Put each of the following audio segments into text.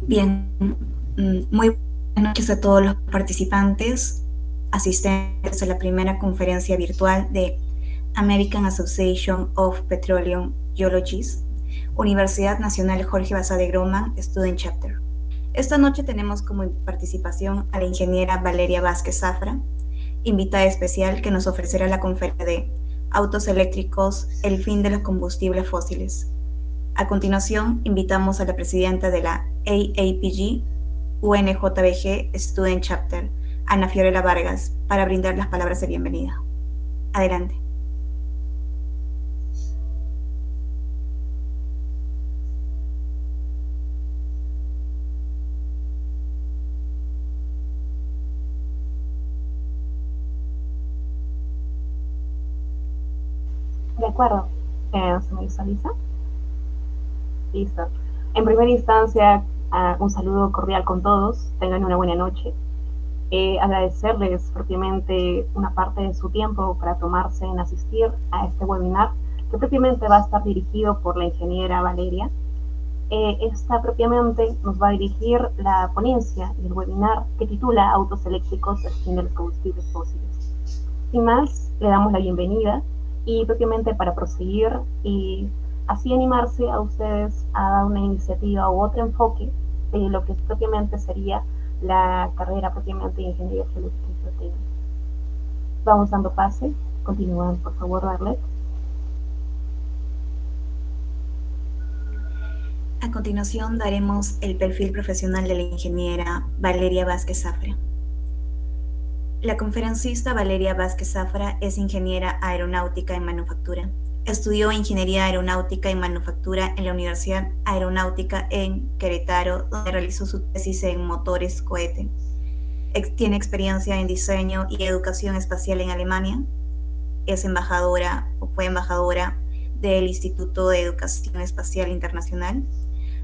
Bien, muy buenas noches a todos los participantes, asistentes a la primera conferencia virtual de American Association of Petroleum Geologists, Universidad Nacional Jorge Basadre Grohmann, Student Chapter. Esta noche tenemos como participación a la ingeniera Valeria Vázquez Zafra, invitada especial que nos ofrecerá la conferencia de Autos eléctricos, el fin de los combustibles fósiles. A continuación, invitamos a la presidenta de la AAPG UNJBG Student Chapter, Ana Fiorella Vargas, para brindar las palabras de bienvenida. Adelante. De acuerdo. ¿Se me visualiza? Listo. En primera instancia, un saludo cordial con todos. Tengan una buena noche. Agradecerles propiamente una parte de su tiempo para tomarse en asistir a este webinar, que propiamente va a estar dirigido por la ingeniera Valeria. Esta propiamente nos va a dirigir la ponencia del webinar que titula Autos eléctricos, el fin de los combustibles fósiles. Sin más, le damos la bienvenida y propiamente para proseguir y así animarse a ustedes a dar una iniciativa u otro enfoque de lo que propiamente sería la carrera propiamente de Ingeniería Geológica y Geotécnica. Vamos dando pase. Continúan, por favor, Darlet. A continuación daremos el perfil profesional de la ingeniera Valeria Vázquez Zafra. La conferencista Valeria Vázquez Zafra es ingeniera aeronáutica en manufactura. Estudió Ingeniería Aeronáutica y Manufactura en la Universidad Aeronáutica en Querétaro, donde realizó su tesis en motores cohete. Tiene experiencia en diseño y educación espacial en Alemania. Es embajadora o fue embajadora del Instituto de Educación Espacial Internacional.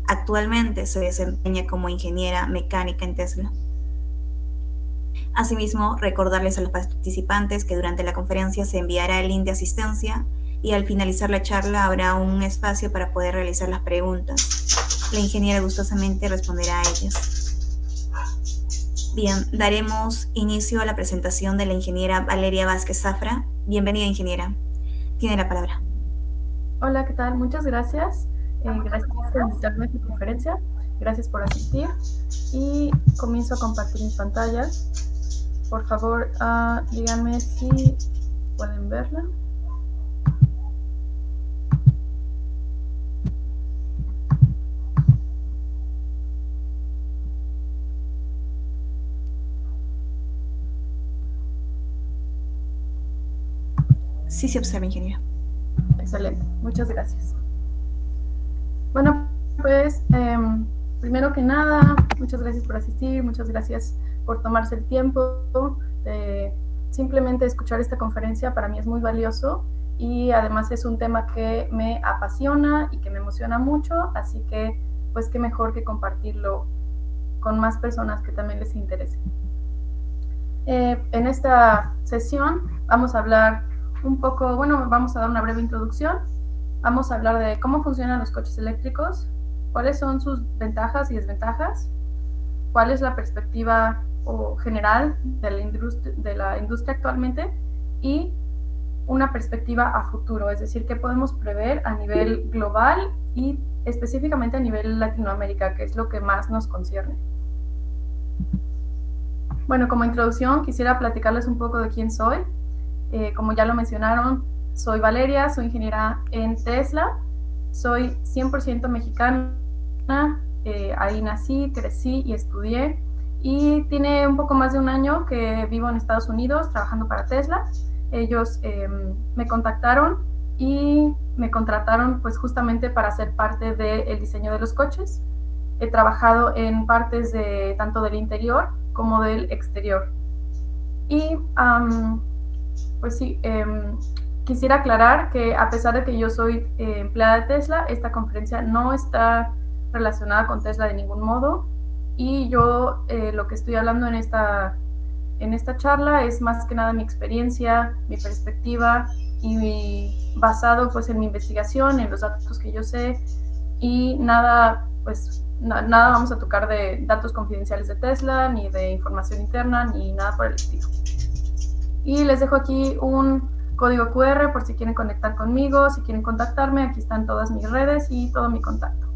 Actualmente se desempeña como ingeniera mecánica en Tesla. Asimismo, recordarles a los participantes que durante la conferencia se enviará el link de asistencia y al finalizar la charla habrá un espacio para poder realizar las preguntas. La ingeniera gustosamente responderá a ellas. Bien, daremos inicio a la presentación de la ingeniera Valeria Vázquez Zafra. Bienvenida, ingeniera. Tiene la palabra. Hola, ¿qué tal? Muchas gracias. Gracias por invitarme a esta conferencia. Gracias por asistir. Y comienzo a compartir mi pantalla. Por favor, díganme si pueden verla. Sí se observa, ingeniera. Excelente, muchas gracias. Bueno, pues primero que nada, muchas gracias por asistir, muchas gracias por tomarse el tiempo de simplemente escuchar esta conferencia. Para mí es muy valioso y además es un tema que me apasiona y que me emociona mucho, así que pues qué mejor que compartirlo con más personas que también les interese. En esta sesión vamos a hablar un poco, vamos a dar una breve introducción. Vamos a hablar de cómo funcionan los coches eléctricos, cuáles son sus ventajas y desventajas, cuál es la perspectiva general de la industria actualmente y una perspectiva a futuro, es decir, qué podemos prever a nivel global y específicamente a nivel Latinoamérica, que es lo que más nos concierne. Bueno, como introducción quisiera platicarles un poco de quién soy. Como ya lo mencionaron, soy Valeria, soy ingeniera en Tesla, soy 100% mexicana, ahí nací, crecí y estudié, y tiene un poco más de un año que vivo en Estados Unidos trabajando para Tesla. Ellos me contactaron y me contrataron pues justamente para ser parte del diseño de los coches. He trabajado en partes tanto del interior como del exterior. Y pues sí, quisiera aclarar que a pesar de que yo soy empleada de Tesla, esta conferencia no está relacionada con Tesla de ningún modo, y yo lo que estoy hablando en esta charla es más que nada mi experiencia, mi perspectiva, y basado pues en mi investigación, en los datos que yo sé, y nada pues nada vamos a tocar de datos confidenciales de Tesla, ni de información interna, ni nada por el estilo. Y les dejo aquí un código QR por si quieren conectar conmigo, si quieren contactarme. Aquí están todas mis redes y todo mi contacto.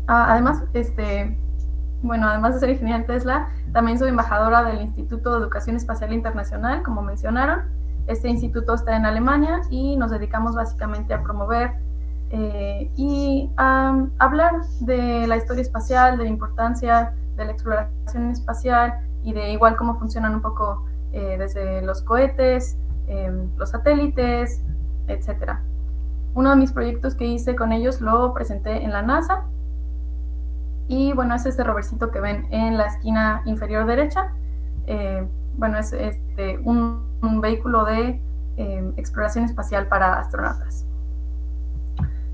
Además, además de ser ingeniera en Tesla, también soy embajadora del Instituto de Educación Espacial Internacional, como mencionaron. Este instituto está en Alemania y nos dedicamos básicamente a promover y a hablar de la historia espacial, de la importancia de la exploración espacial y de igual cómo funcionan un poco desde los cohetes, los satélites, etc. Uno de mis proyectos que hice con ellos lo presenté en la NASA. Y bueno, es este rovercito que ven en la esquina inferior derecha. Es un vehículo de exploración espacial para astronautas.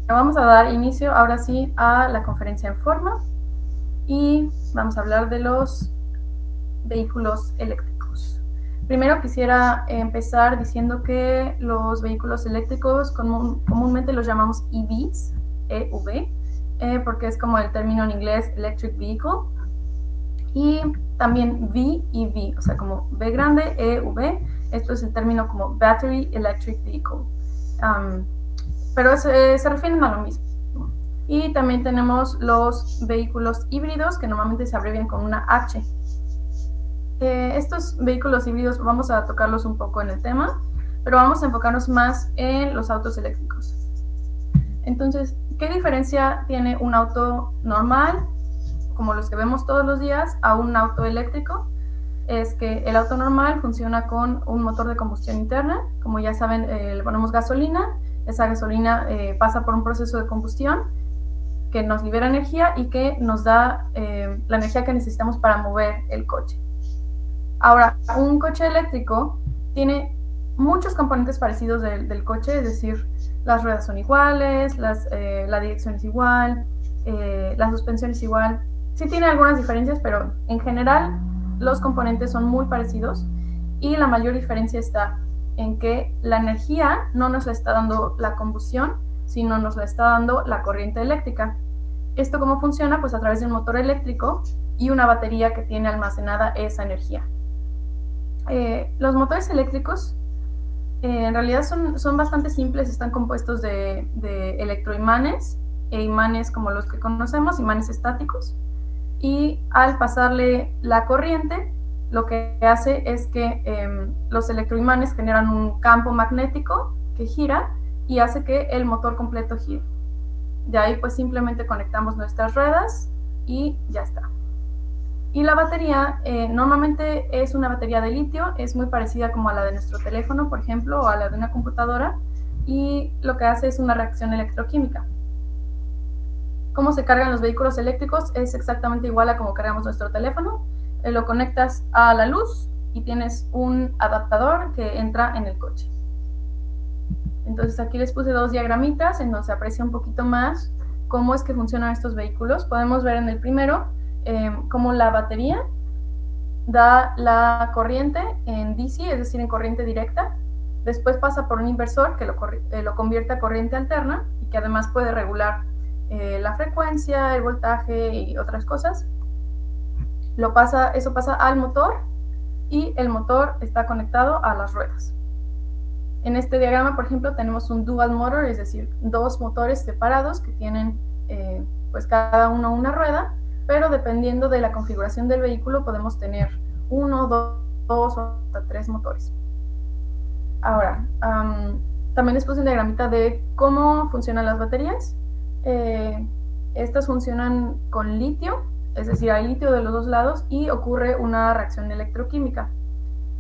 Vamos a dar inicio ahora sí a la conferencia en forma y vamos a hablar de los vehículos eléctricos. Primero quisiera empezar diciendo que los vehículos eléctricos comúnmente los llamamos EVs, EV, porque es como el término en inglés Electric Vehicle, y también V y V, o sea, como V grande, EV, esto es el término como Battery Electric Vehicle, pero se refieren a lo mismo. Y también tenemos los vehículos híbridos, que normalmente se abrevian con una H. Estos vehículos híbridos vamos a tocarlos un poco en el tema, pero vamos a enfocarnos más en los autos eléctricos. Entonces, ¿qué diferencia tiene un auto normal, como los que vemos todos los días, a un auto eléctrico? Es que el auto normal funciona con un motor de combustión interna. Como ya saben, le ponemos gasolina. Esa gasolina pasa por un proceso de combustión que nos libera energía y que nos da la energía que necesitamos para mover el coche. Ahora, un coche eléctrico tiene muchos componentes parecidos del coche, es decir, las ruedas son iguales, la dirección es igual, la suspensión es igual. Sí tiene algunas diferencias, pero en general los componentes son muy parecidos y la mayor diferencia está en que la energía no nos la está dando la combustión, sino nos la está dando la corriente eléctrica. ¿Esto cómo funciona? Pues a través de un motor eléctrico y una batería que tiene almacenada esa energía. Los motores eléctricos en realidad son bastante simples, están compuestos de electroimanes e imanes como los que conocemos, imanes estáticos, y al pasarle la corriente, lo que hace es que los electroimanes generan un campo magnético que gira y hace que el motor completo gire. De ahí pues simplemente conectamos nuestras ruedas y ya está. Y la batería normalmente es una batería de litio, es muy parecida como a la de nuestro teléfono, por ejemplo, o a la de una computadora, y lo que hace es una reacción electroquímica. ¿Cómo se cargan los vehículos eléctricos? Es exactamente igual a cómo cargamos nuestro teléfono. Lo conectas a la luz y tienes un adaptador que entra en el coche. Entonces aquí les puse dos diagramitas en donde se aprecia un poquito más cómo es que funcionan estos vehículos. Podemos ver en el primero cómo la batería da la corriente en DC, es decir, en corriente directa. Después pasa por un inversor que lo convierte a corriente alterna y que además puede regular la frecuencia, el voltaje y otras cosas. Eso pasa al motor y el motor está conectado a las ruedas. En este diagrama, por ejemplo, tenemos un dual motor, es decir, dos motores separados que tienen pues cada uno una rueda, pero dependiendo de la configuración del vehículo podemos tener uno, dos o hasta tres motores. Ahora, también les puse un diagramita de cómo funcionan las baterías. Estas funcionan con litio, es decir, hay litio de los dos lados y ocurre una reacción electroquímica.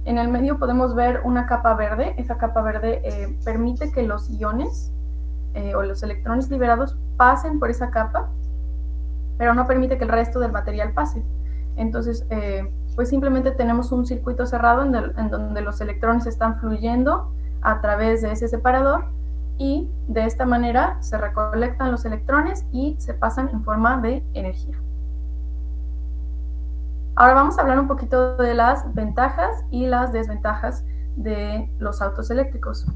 En el medio podemos ver una capa verde. Esa capa verde permite que los iones o los electrones liberados pasen por esa capa, pero no permite que el resto del material pase. Entonces, pues simplemente tenemos un circuito cerrado en donde los electrones están fluyendo a través de ese separador y de esta manera se recolectan los electrones y se pasan en forma de energía. Ahora vamos a hablar un poquito de las ventajas y las desventajas de los autos eléctricos.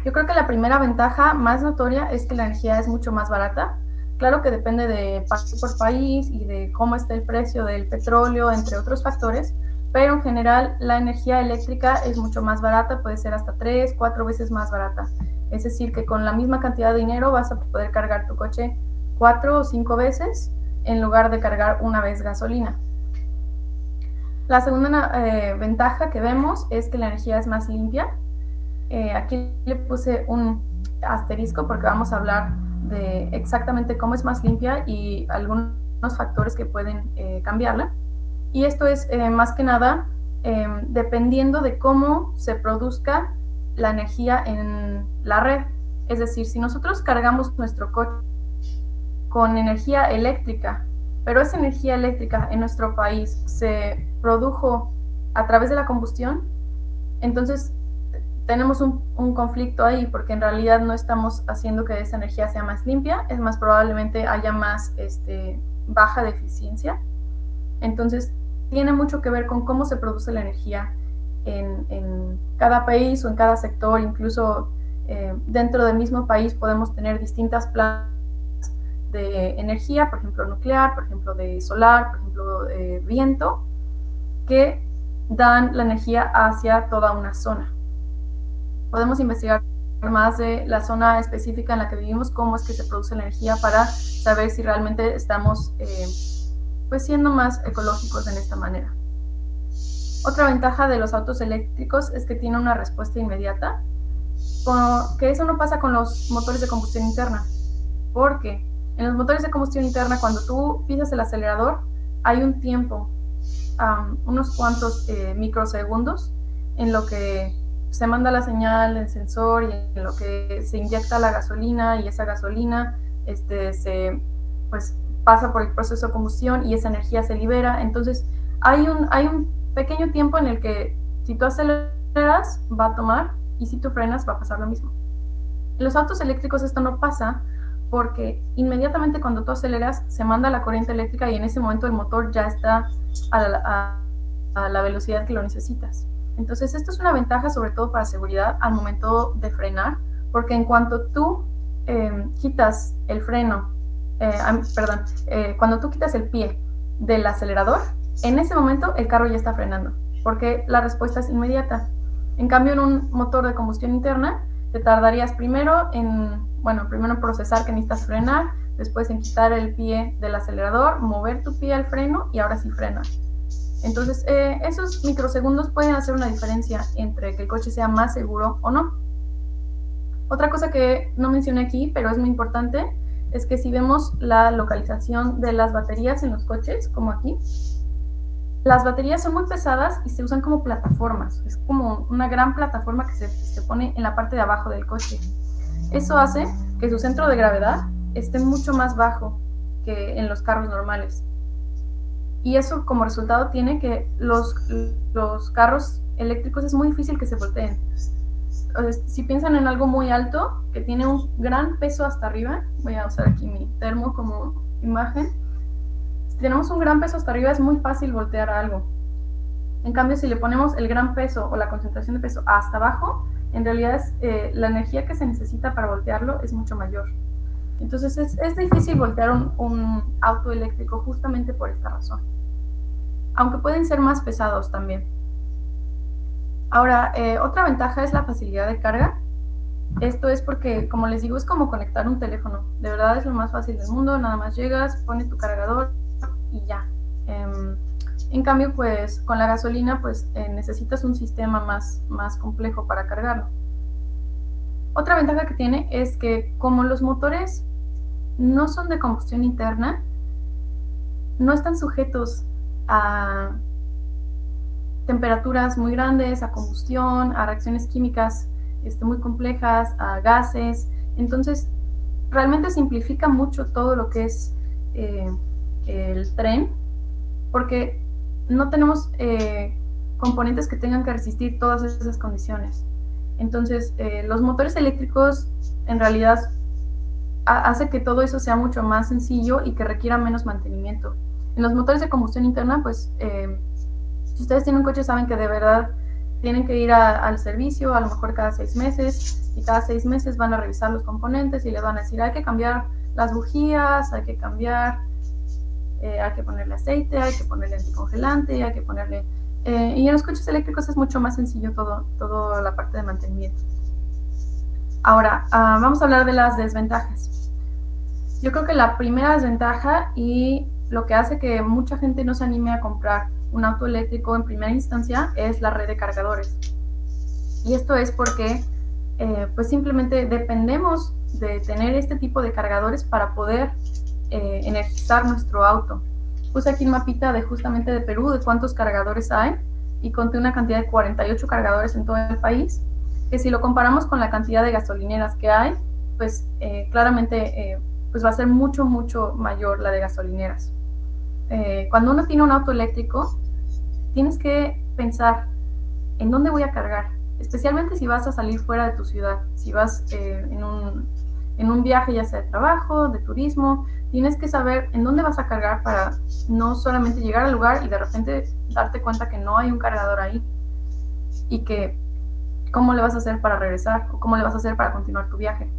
Yo creo que la primera ventaja más notoria es que la energía es mucho más barata. Claro que depende de país por país y de cómo está el precio del petróleo, entre otros factores, pero en general la energía eléctrica es mucho más barata, puede ser hasta 3, 4 veces más barata. Es decir, que con la misma cantidad de dinero vas a poder cargar tu coche 4 o 5 veces en lugar de cargar una vez gasolina. La segunda ventaja que vemos es que la energía es más limpia. Aquí le puse un asterisco porque vamos a hablar de exactamente cómo es más limpia y algunos factores que pueden cambiarla. Y esto es más que nada dependiendo de cómo se produzca la energía en la red. Es decir, si nosotros cargamos nuestro coche con energía eléctrica, pero esa energía eléctrica en nuestro país se produjo a través de la combustión, entonces tenemos un conflicto ahí, porque en realidad no estamos haciendo que esa energía sea más limpia, es más probablemente haya más baja de eficiencia. Entonces tiene mucho que ver con cómo se produce la energía en cada país o en cada sector. Incluso dentro del mismo país podemos tener distintas plantas de energía, por ejemplo nuclear, por ejemplo de solar, por ejemplo de viento, que dan la energía hacia toda una zona. Podemos investigar más de la zona específica en la que vivimos, cómo es que se produce la energía, para saber si realmente estamos pues siendo más ecológicos en esta manera. Otra ventaja de los autos eléctricos es que tienen una respuesta inmediata, que eso no pasa con los motores de combustión interna, porque en los motores de combustión interna, cuando tú pisas el acelerador, hay un tiempo, unos cuantos microsegundos, en lo que se manda la señal del sensor y en lo que se inyecta la gasolina, y esa gasolina se pasa por el proceso de combustión y esa energía se libera. Entonces hay un pequeño tiempo en el que si tú aceleras va a tomar, y si tú frenas va a pasar lo mismo. En los autos eléctricos esto no pasa, porque inmediatamente cuando tú aceleras se manda la corriente eléctrica y en ese momento el motor ya está a la velocidad que lo necesitas. Entonces esto es una ventaja sobre todo para seguridad al momento de frenar, porque en cuanto tú quitas el freno, cuando tú quitas el pie del acelerador, en ese momento el carro ya está frenando, porque la respuesta es inmediata. En cambio, en un motor de combustión interna, te tardarías primero en procesar que necesitas frenar, después en quitar el pie del acelerador, mover tu pie al freno y ahora sí frena. Entonces, esos microsegundos pueden hacer una diferencia entre que el coche sea más seguro o no. Otra cosa que no mencioné aquí, pero es muy importante, es que si vemos la localización de las baterías en los coches, como aquí, las baterías son muy pesadas y se usan como plataformas. Es como una gran plataforma que se pone en la parte de abajo del coche. Eso hace que su centro de gravedad esté mucho más bajo que en los carros normales. Y eso como resultado tiene que los carros eléctricos es muy difícil que se volteen. Si piensan en algo muy alto, que tiene un gran peso hasta arriba, voy a usar aquí mi termo como imagen. Si tenemos un gran peso hasta arriba es muy fácil voltear a algo. En cambio, si le ponemos el gran peso o la concentración de peso hasta abajo, en realidad la energía que se necesita para voltearlo es mucho mayor. Entonces es difícil voltear un auto eléctrico justamente por esta razón. Aunque pueden ser más pesados también. Ahora, otra ventaja es la facilidad de carga. Esto es porque, como les digo, es como conectar un teléfono. De verdad es lo más fácil del mundo. Nada más llegas, pones tu cargador y ya. En cambio, pues con la gasolina pues necesitas un sistema más complejo para cargarlo. Otra ventaja que tiene es que como los motores no son de combustión interna, no están sujetos a temperaturas muy grandes, a combustión, a reacciones químicas muy complejas, a gases. Entonces realmente simplifica mucho todo lo que es el tren, porque no tenemos componentes que tengan que resistir todas esas condiciones. Entonces los motores eléctricos en realidad hace que todo eso sea mucho más sencillo y que requiera menos mantenimiento. En los motores de combustión interna, pues si ustedes tienen un coche saben que de verdad tienen que ir al servicio a lo mejor cada 6 meses, y cada 6 meses van a revisar los componentes y les van a decir, hay que cambiar las bujías, hay que ponerle aceite, hay que ponerle anticongelante, hay que ponerle... y en los coches eléctricos es mucho más sencillo toda la parte de mantenimiento. Ahora, vamos a hablar de las desventajas. Yo creo que la primera desventaja y lo que hace que mucha gente no se anime a comprar un auto eléctrico en primera instancia es la red de cargadores. Y esto es porque pues simplemente dependemos de tener este tipo de cargadores para poder energizar nuestro auto. Puse aquí un mapita justamente de Perú de cuántos cargadores hay y conté una cantidad de 48 cargadores en todo el país, que si lo comparamos con la cantidad de gasolineras que hay, pues claramente pues va a ser mucho mayor la de gasolineras. Cuando uno tiene un auto eléctrico, tienes que pensar en dónde voy a cargar, especialmente si vas a salir fuera de tu ciudad, si vas en un viaje ya sea de trabajo, de turismo, tienes que saber en dónde vas a cargar para no solamente llegar al lugar y de repente darte cuenta que no hay un cargador ahí y que cómo le vas a hacer para regresar o cómo le vas a hacer para continuar tu viaje.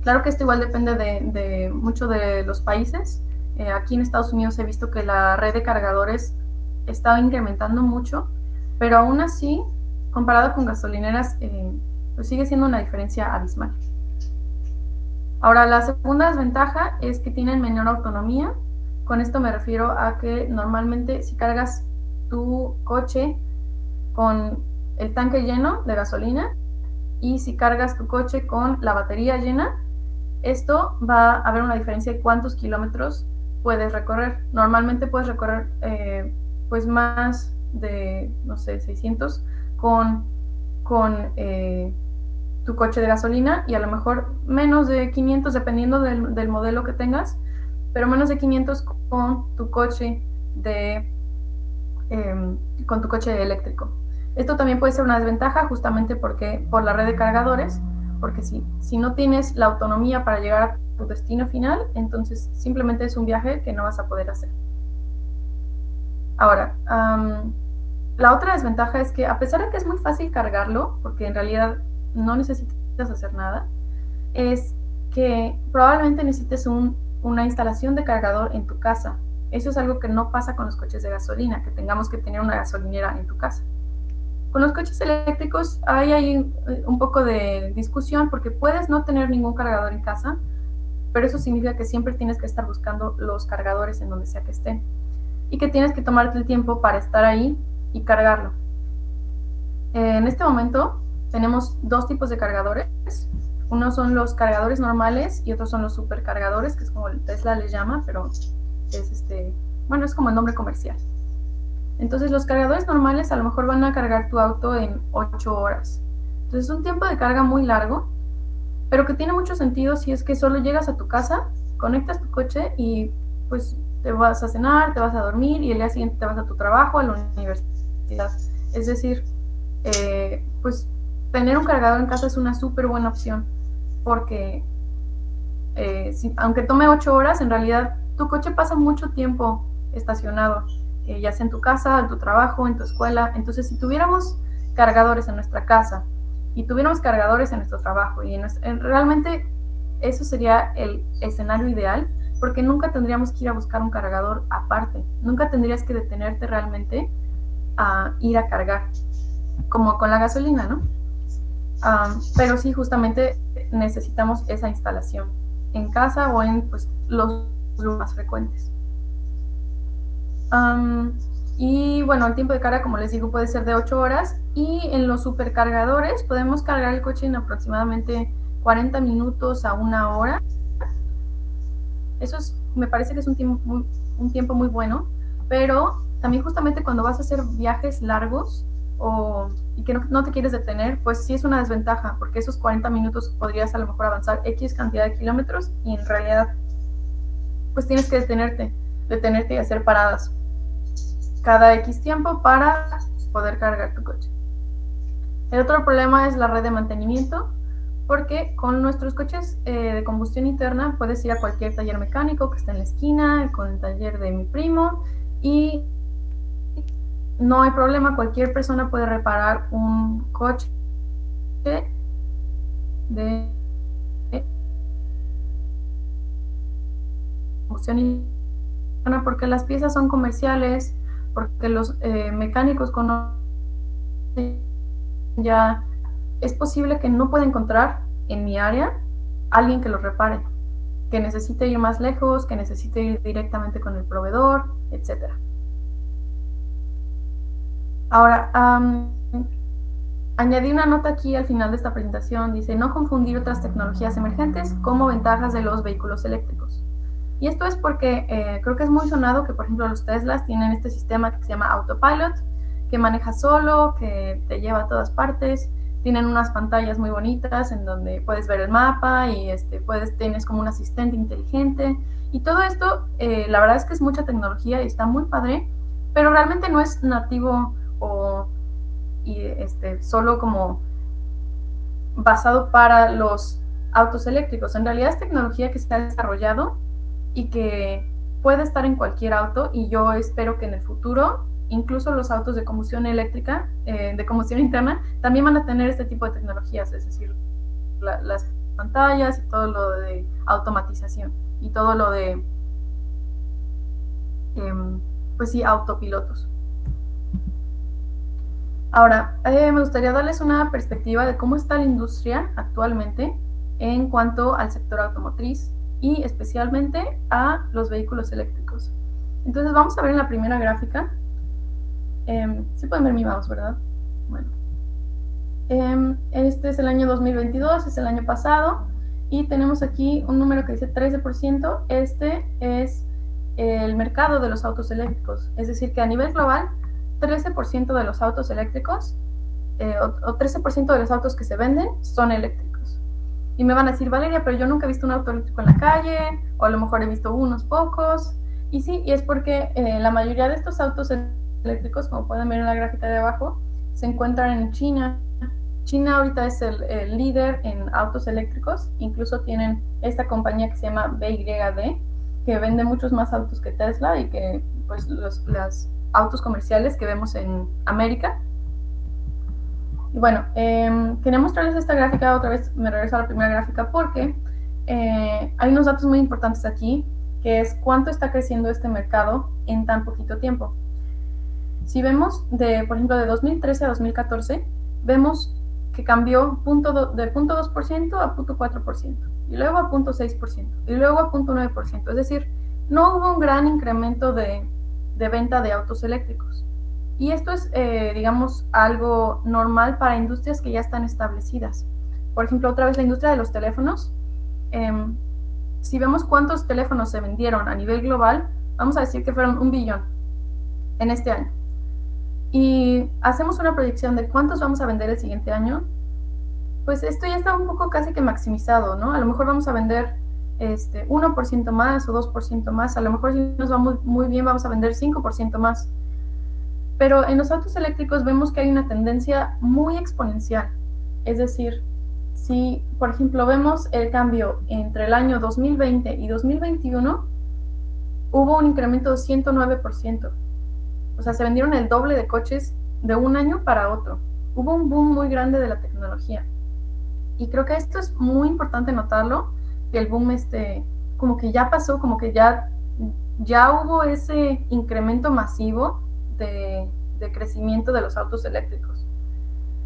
Claro que esto igual depende de mucho de los países. Aquí en Estados Unidos he visto que la red de cargadores está incrementando mucho, pero aún así, comparado con gasolineras, pues sigue siendo una diferencia abismal. Ahora, la segunda desventaja es que tienen menor autonomía. Con esto me refiero a que normalmente si cargas tu coche con el tanque lleno de gasolina y si cargas tu coche con la batería llena, esto va a haber una diferencia de cuántos kilómetros puedes recorrer. Normalmente puedes recorrer pues más de, no sé, 600 con tu coche de gasolina y a lo mejor menos de 500 dependiendo del modelo que tengas, pero menos de 500 con tu coche eléctrico. Esto también puede ser una desventaja justamente por la red de cargadores, porque si no tienes la autonomía para llegar a tu destino final, entonces simplemente es un viaje que no vas a poder hacer. Ahora, la otra desventaja es que a pesar de que es muy fácil cargarlo, porque en realidad no necesitas hacer nada, es que probablemente necesites una instalación de cargador en tu casa. Eso es algo que no pasa con los coches de gasolina, que tengamos que tener una gasolinera en tu casa. Con los coches eléctricos hay ahí un poco de discusión porque puedes no tener ningún cargador en casa, pero eso significa que siempre tienes que estar buscando los cargadores en donde sea que estén y que tienes que tomarte el tiempo para estar ahí y cargarlo. En este momento tenemos dos tipos de cargadores. Unos son los cargadores normales y otros son los supercargadores, que es como el Tesla les llama, pero es como el nombre comercial. Entonces los cargadores normales a lo mejor van a cargar tu auto en 8 horas. Entonces es un tiempo de carga muy largo, pero que tiene mucho sentido si es que solo llegas a tu casa, conectas tu coche y pues te vas a cenar, te vas a dormir y el día siguiente te vas a tu trabajo, a la universidad. Es decir, pues tener un cargador en casa es una súper buena opción porque aunque tome 8 horas, en realidad tu coche pasa mucho tiempo estacionado, ya sea en tu casa, en tu trabajo, en tu escuela. Entonces, si tuviéramos cargadores en nuestra casa y tuviéramos cargadores en nuestro trabajo, realmente eso sería el escenario ideal, porque nunca tendríamos que ir a buscar un cargador aparte. Nunca tendrías que detenerte realmente a ir a cargar, como con la gasolina, ¿no? Pero sí, justamente necesitamos esa instalación en casa o en pues, los lugares más frecuentes. Y bueno, el tiempo de carga, como les digo, puede ser de 8 horas y en los supercargadores podemos cargar el coche en aproximadamente 40 minutos a 1 hora. Eso me parece que es un tiempo muy bueno, pero también justamente cuando vas a hacer viajes largos y que no te quieres detener, pues sí es una desventaja, porque esos 40 minutos podrías a lo mejor avanzar X cantidad de kilómetros y en realidad pues tienes que detenerte y hacer paradas cada X tiempo para poder cargar tu coche. El otro problema es la red de mantenimiento, porque con nuestros coches de combustión interna puedes ir a cualquier taller mecánico que está en la esquina, con el taller de mi primo, y no hay problema, cualquier persona puede reparar un coche de combustión interna porque las piezas son comerciales, porque los mecánicos conocen ya, es posible que no pueda encontrar en mi área alguien que los repare, que necesite ir más lejos, que necesite ir directamente con el proveedor, etc. Ahora, añadí una nota aquí al final de esta presentación, dice no confundir otras tecnologías emergentes como ventajas de los vehículos eléctricos. Y esto es porque creo que es muy sonado que, por ejemplo, los Teslas tienen este sistema que se llama Autopilot, que maneja solo, que te lleva a todas partes. Tienen unas pantallas muy bonitas en donde puedes ver el mapa y tienes como un asistente inteligente. Y todo esto, la verdad es que es mucha tecnología y está muy padre, pero realmente no es nativo solo como basado para los autos eléctricos. En realidad es tecnología que se ha desarrollado y que puede estar en cualquier auto, y yo espero que en el futuro incluso los autos de combustión eléctrica, de combustión interna, también van a tener este tipo de tecnologías, es decir, las pantallas y todo lo de automatización y todo lo de, pues sí, autopilotos. Ahora, me gustaría darles una perspectiva de cómo está la industria actualmente en cuanto al sector automotriz y especialmente a los vehículos eléctricos. Entonces vamos a ver en la primera gráfica. Sí pueden ver mi mouse, ¿verdad? Bueno. Este es el año 2022, es el año pasado, y tenemos aquí un número que dice 13%. Este es el mercado de los autos eléctricos. Es decir, que a nivel global, 13% de los autos eléctricos, o 13% de los autos que se venden son eléctricos. Y me van a decir, Valeria, pero yo nunca he visto un auto eléctrico en la calle, o a lo mejor he visto unos pocos. Y sí, y es porque la mayoría de estos autos eléctricos, como pueden ver en la gráfica de abajo, se encuentran en China. China ahorita es el líder en autos eléctricos. Incluso tienen esta compañía que se llama BYD, que vende muchos más autos que Tesla y que pues los autos comerciales que vemos en América. Y bueno, quería mostrarles esta gráfica. Otra vez me regreso a la primera gráfica porque hay unos datos muy importantes aquí, que es cuánto está creciendo este mercado en tan poquito tiempo. Si vemos, por ejemplo, de 2013 a 2014, vemos que cambió de 0.2% a 0.4%, y luego a 0.6%, y luego a 0.9%. Es decir, no hubo un gran incremento de venta de autos eléctricos. Y esto es, digamos, algo normal para industrias que ya están establecidas. Por ejemplo, otra vez la industria de los teléfonos. Si vemos cuántos teléfonos se vendieron a nivel global, vamos a decir que fueron 1 billón en este año. Y hacemos una proyección de cuántos vamos a vender el siguiente año, pues esto ya está un poco casi que maximizado, ¿no? A lo mejor vamos a vender 1% más o 2% más, a lo mejor si nos va muy bien vamos a vender 5% más. Pero en los autos eléctricos vemos que hay una tendencia muy exponencial. Es decir, si por ejemplo vemos el cambio entre el año 2020 y 2021, hubo un incremento de 109%. O sea, se vendieron el doble de coches de un año para otro. Hubo un boom muy grande de la tecnología. Y creo que esto es muy importante notarlo, que el boom como que ya pasó, como que ya hubo ese incremento masivo de crecimiento de los autos eléctricos.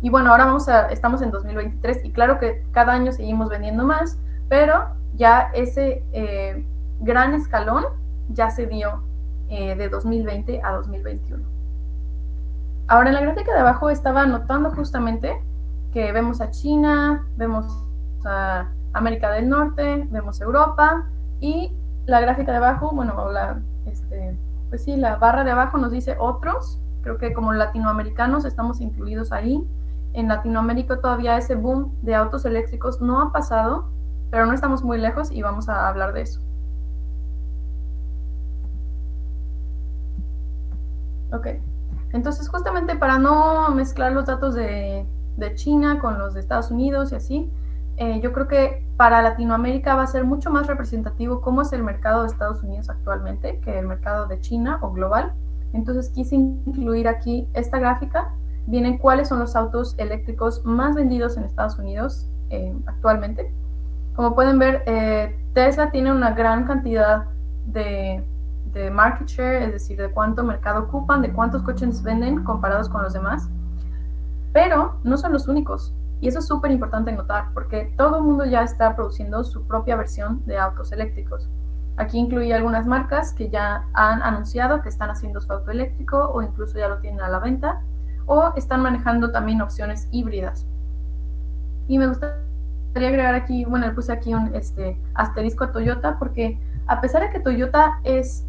Y bueno, ahora estamos en 2023 y claro que cada año seguimos vendiendo más, pero ya ese gran escalón ya se dio de 2020 a 2021. Ahora en la gráfica de abajo estaba notando justamente que vemos a China, vemos a América del Norte, vemos Europa, y la gráfica de abajo, bueno, pues sí, la barra de abajo nos dice otros. Creo que como latinoamericanos estamos incluidos ahí. En Latinoamérica todavía ese boom de autos eléctricos no ha pasado, pero no estamos muy lejos y vamos a hablar de eso. Ok, entonces justamente para no mezclar los datos de China con los de Estados Unidos y así, yo creo que para Latinoamérica va a ser mucho más representativo cómo es el mercado de Estados Unidos actualmente que el mercado de China o global, Entonces quise incluir aquí esta gráfica. Vienen cuáles son los autos eléctricos más vendidos en Estados Unidos actualmente. Como pueden ver, Tesla tiene una gran cantidad de market share, es decir, de cuánto mercado ocupan, de cuántos coches venden comparados con los demás. Pero no son los únicos. Y eso es súper importante notar, porque todo el mundo ya está produciendo su propia versión de autos eléctricos. Aquí incluí algunas marcas que ya han anunciado que están haciendo su auto eléctrico o incluso ya lo tienen a la venta, o están manejando también opciones híbridas. Y me gustaría agregar aquí, bueno, le puse aquí un asterisco a Toyota, porque a pesar de que Toyota es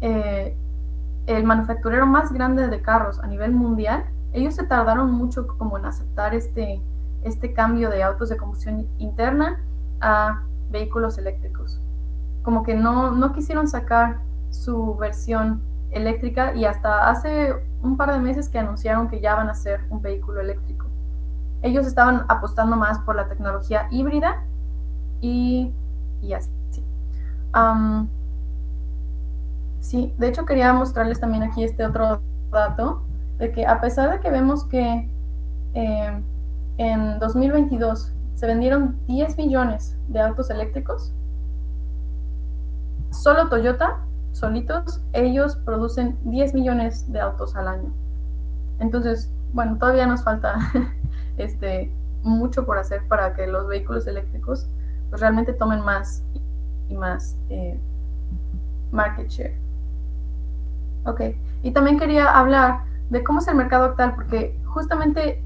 el manufacturero más grande de carros a nivel mundial, ellos se tardaron mucho como en aceptar este cambio de autos de combustión interna a vehículos eléctricos. Como que no quisieron sacar su versión eléctrica y hasta hace un par de meses que anunciaron que ya van a ser un vehículo eléctrico. Ellos estaban apostando más por la tecnología híbrida y así. Sí, de hecho quería mostrarles también aquí este otro dato, de que a pesar de que vemos que en 2022 se vendieron 10 millones de autos eléctricos, solo Toyota, solitos, ellos producen 10 millones de autos al año. Entonces, bueno, todavía nos falta mucho por hacer para que los vehículos eléctricos pues, realmente tomen más y más market share. Ok, y también quería hablar de cómo es el mercado actual, porque justamente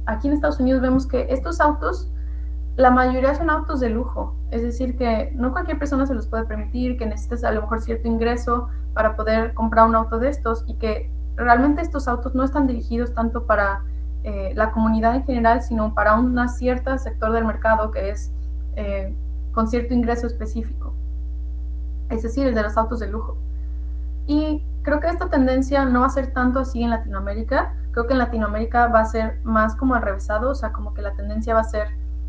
aquí en Estados Unidos vemos que estos autos, la mayoría son autos de lujo, es decir, que no cualquier persona se los puede permitir, que necesitas a lo mejor cierto ingreso para poder comprar un auto de estos, y que realmente estos autos no están dirigidos tanto para la comunidad en general, sino para un cierto sector del mercado que es con cierto ingreso específico, es decir, el de los autos de lujo. Y creo que esta tendencia no va a ser tanto así en Latinoamérica. Creo que en Latinoamérica va a ser más como al revésado, o sea, como que la tendencia va a ser,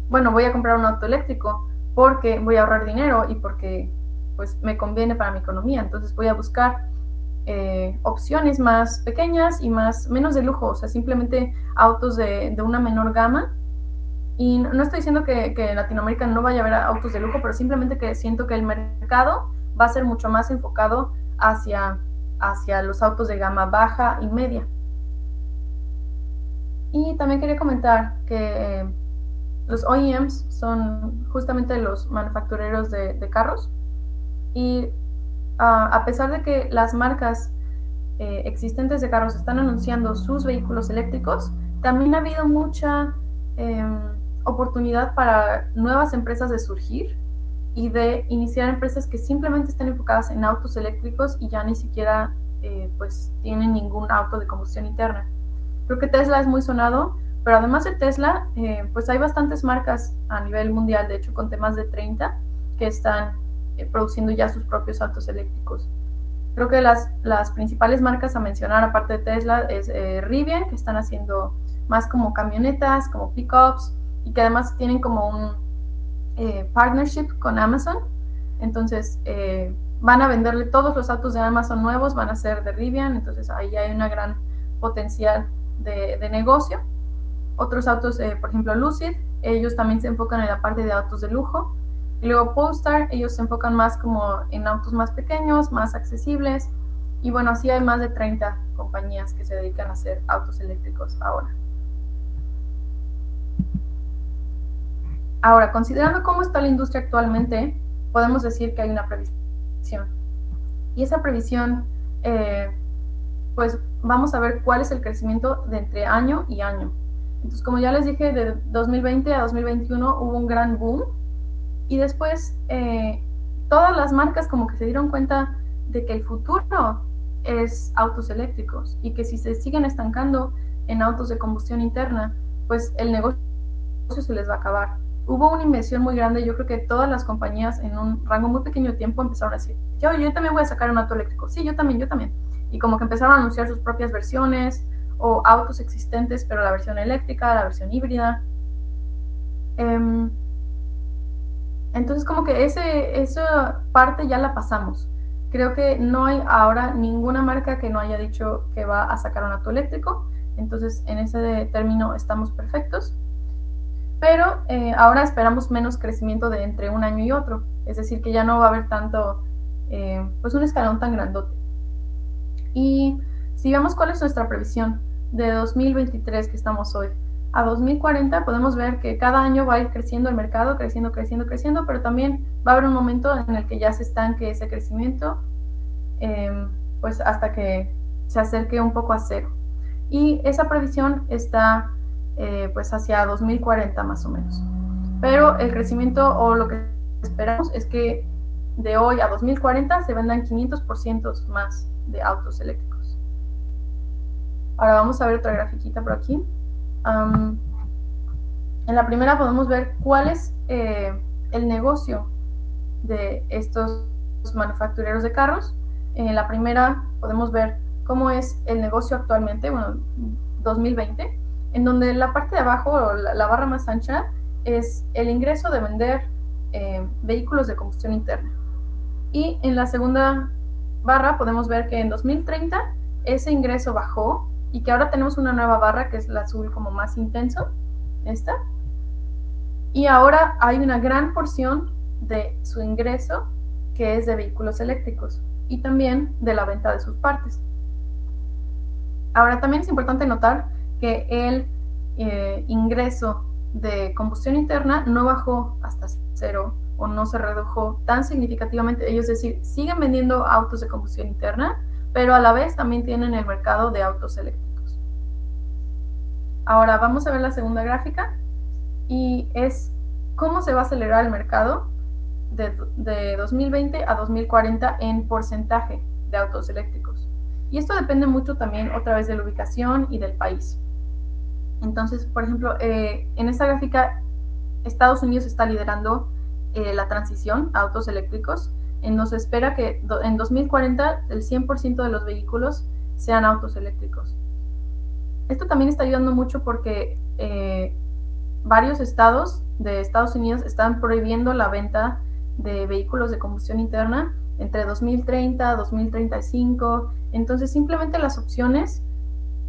bueno, voy a comprar un auto eléctrico porque voy a ahorrar dinero y porque pues me conviene para mi economía. Entonces voy a buscar opciones más pequeñas y menos de lujo, o sea, simplemente autos de una menor gama. Y no estoy diciendo que en Latinoamérica no vaya a haber autos de lujo, pero simplemente que siento que el mercado va a ser mucho más enfocado hacia los autos de gama baja y media. Y también quería comentar que los OEMs son justamente los manufactureros de carros, y a pesar de que las marcas existentes de carros están anunciando sus vehículos eléctricos, también ha habido mucha oportunidad para nuevas empresas de surgir y de iniciar empresas que simplemente estén enfocadas en autos eléctricos y ya ni siquiera pues tienen ningún auto de combustión interna. Creo que Tesla es muy sonado, pero además de Tesla, pues hay bastantes marcas a nivel mundial, de hecho con más de 30 que están produciendo ya sus propios autos eléctricos. Creo que las principales marcas a mencionar, aparte de Tesla, es Rivian, que están haciendo más como camionetas, como pickups, y que además tienen como un partnership con Amazon. Entonces van a venderle todos los autos de Amazon nuevos, van a ser de Rivian, entonces ahí hay una gran potencial de negocio. Otros autos, por ejemplo Lucid, ellos también se enfocan en la parte de autos de lujo. Y luego Polestar, ellos se enfocan más como en autos más pequeños, más accesibles. Y bueno, así hay más de 30 compañías que se dedican a hacer autos eléctricos ahora. Ahora, considerando cómo está la industria actualmente, podemos decir que hay una previsión. Y esa previsión, pues vamos a ver cuál es el crecimiento de entre año y año. Entonces, como ya les dije, de 2020 a 2021 hubo un gran boom. Y después, todas las marcas como que se dieron cuenta de que el futuro es autos eléctricos y que si se siguen estancando en autos de combustión interna, pues el negocio se les va a acabar. Hubo una inversión muy grande, yo creo que todas las compañías en un rango muy pequeño de tiempo empezaron a decir, yo también voy a sacar un auto eléctrico, sí, yo también. Y como que empezaron a anunciar sus propias versiones o autos existentes, pero la versión eléctrica, la versión híbrida. Entonces como que esa parte ya la pasamos, Creo que no hay ahora ninguna marca que no haya dicho que va a sacar un auto eléctrico, entonces en ese término estamos perfectos. Pero ahora esperamos menos crecimiento de entre un año y otro, es decir, que ya no va a haber tanto, pues un escalón tan grandote. Y si vemos cuál es nuestra previsión de 2023 que estamos hoy a 2040, podemos ver que cada año va a ir creciendo el mercado, creciendo, pero también va a haber un momento en el que ya se estanque ese crecimiento, pues hasta que se acerque un poco a cero. Y esa previsión está pues hacia 2040 más o menos. Pero el crecimiento o lo que esperamos es que de hoy a 2040 se vendan 500% más de autos eléctricos. Ahora vamos a ver otra grafiquita por aquí. En la primera podemos ver cuál es el negocio de estos manufactureros de carros. En la primera podemos ver cómo es el negocio actualmente, bueno, 2020, en donde la parte de abajo, la barra más ancha, es el ingreso de vender vehículos de combustión interna. Y en la segunda barra podemos ver que en 2030 ese ingreso bajó y que ahora tenemos una nueva barra que es la azul como más intenso, esta. Y ahora hay una gran porción de su ingreso que es de vehículos eléctricos y también de la venta de sus partes. Ahora también es importante notar que el ingreso de combustión interna no bajó hasta cero o no se redujo tan significativamente, es decir, siguen vendiendo autos de combustión interna, pero a la vez también tienen el mercado de autos eléctricos. Ahora vamos a ver la segunda gráfica y es cómo se va a acelerar el mercado de 2020 a 2040 en porcentaje de autos eléctricos. Y esto depende mucho también otra vez de la ubicación y del país. Entonces, por ejemplo, en esta gráfica, Estados Unidos está liderando la transición a autos eléctricos. Nos espera que en 2040 el 100% de los vehículos sean autos eléctricos. Esto también está ayudando mucho porque varios estados de Estados Unidos están prohibiendo la venta de vehículos de combustión interna entre 2030 y 2035. Entonces, simplemente las opciones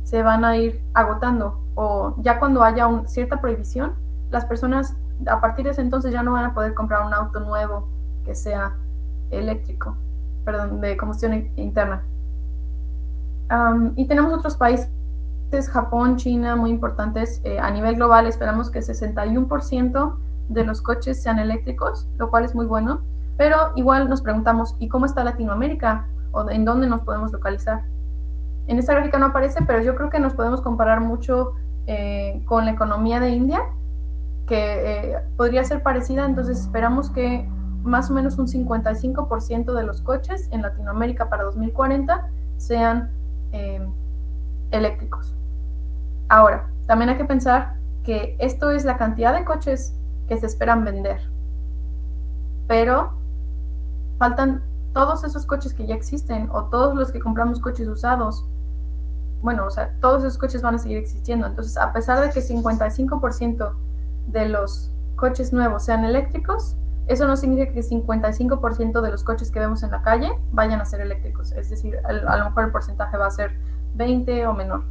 se van a ir agotando, o ya cuando haya cierta prohibición, las personas a partir de ese entonces ya no van a poder comprar un auto nuevo que sea eléctrico, perdón, de combustión interna. Y tenemos otros países, Japón, China, muy importantes. A nivel global esperamos que 61% de los coches sean eléctricos, lo cual es muy bueno, pero igual nos preguntamos, ¿y cómo está Latinoamérica? ¿O en dónde nos podemos localizar? En esta gráfica no aparece, pero yo creo que nos podemos comparar mucho con la economía de India, que podría ser parecida. Entonces esperamos que más o menos un 55% de los coches en Latinoamérica para 2040 sean eléctricos. Ahora, también hay que pensar que esto es la cantidad de coches que se esperan vender, pero faltan todos esos coches que ya existen, o todos los que compramos coches usados. Bueno, o sea, todos esos coches van a seguir existiendo. Entonces, a pesar de que 55% de los coches nuevos sean eléctricos, eso no significa que 55% de los coches que vemos en la calle vayan a ser eléctricos. Es decir, a lo mejor el porcentaje va a ser 20 o menor.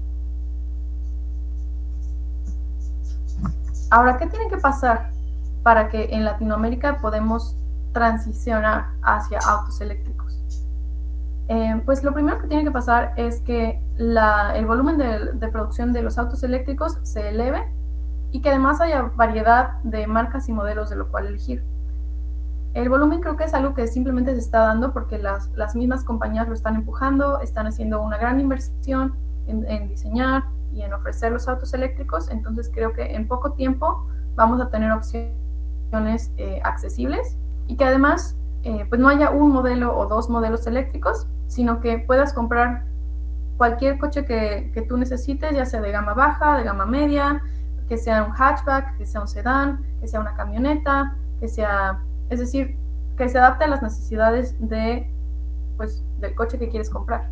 Ahora, ¿qué tiene que pasar para que en Latinoamérica podamos transicionar hacia autos eléctricos? Pues lo primero que tiene que pasar es que el volumen de producción de los autos eléctricos se eleve y que además haya variedad de marcas y modelos de lo cual elegir. El volumen creo que es algo que simplemente se está dando porque las mismas compañías lo están empujando, están haciendo una gran inversión en diseñar y en ofrecer los autos eléctricos. Entonces creo que en poco tiempo vamos a tener opciones accesibles y que además pues no haya un modelo o dos modelos eléctricos, sino que puedas comprar cualquier coche que tú necesites, ya sea de gama baja, de gama media, que sea un hatchback, que sea un sedán, que sea una camioneta, es decir, que se adapte a las necesidades del coche que quieres comprar.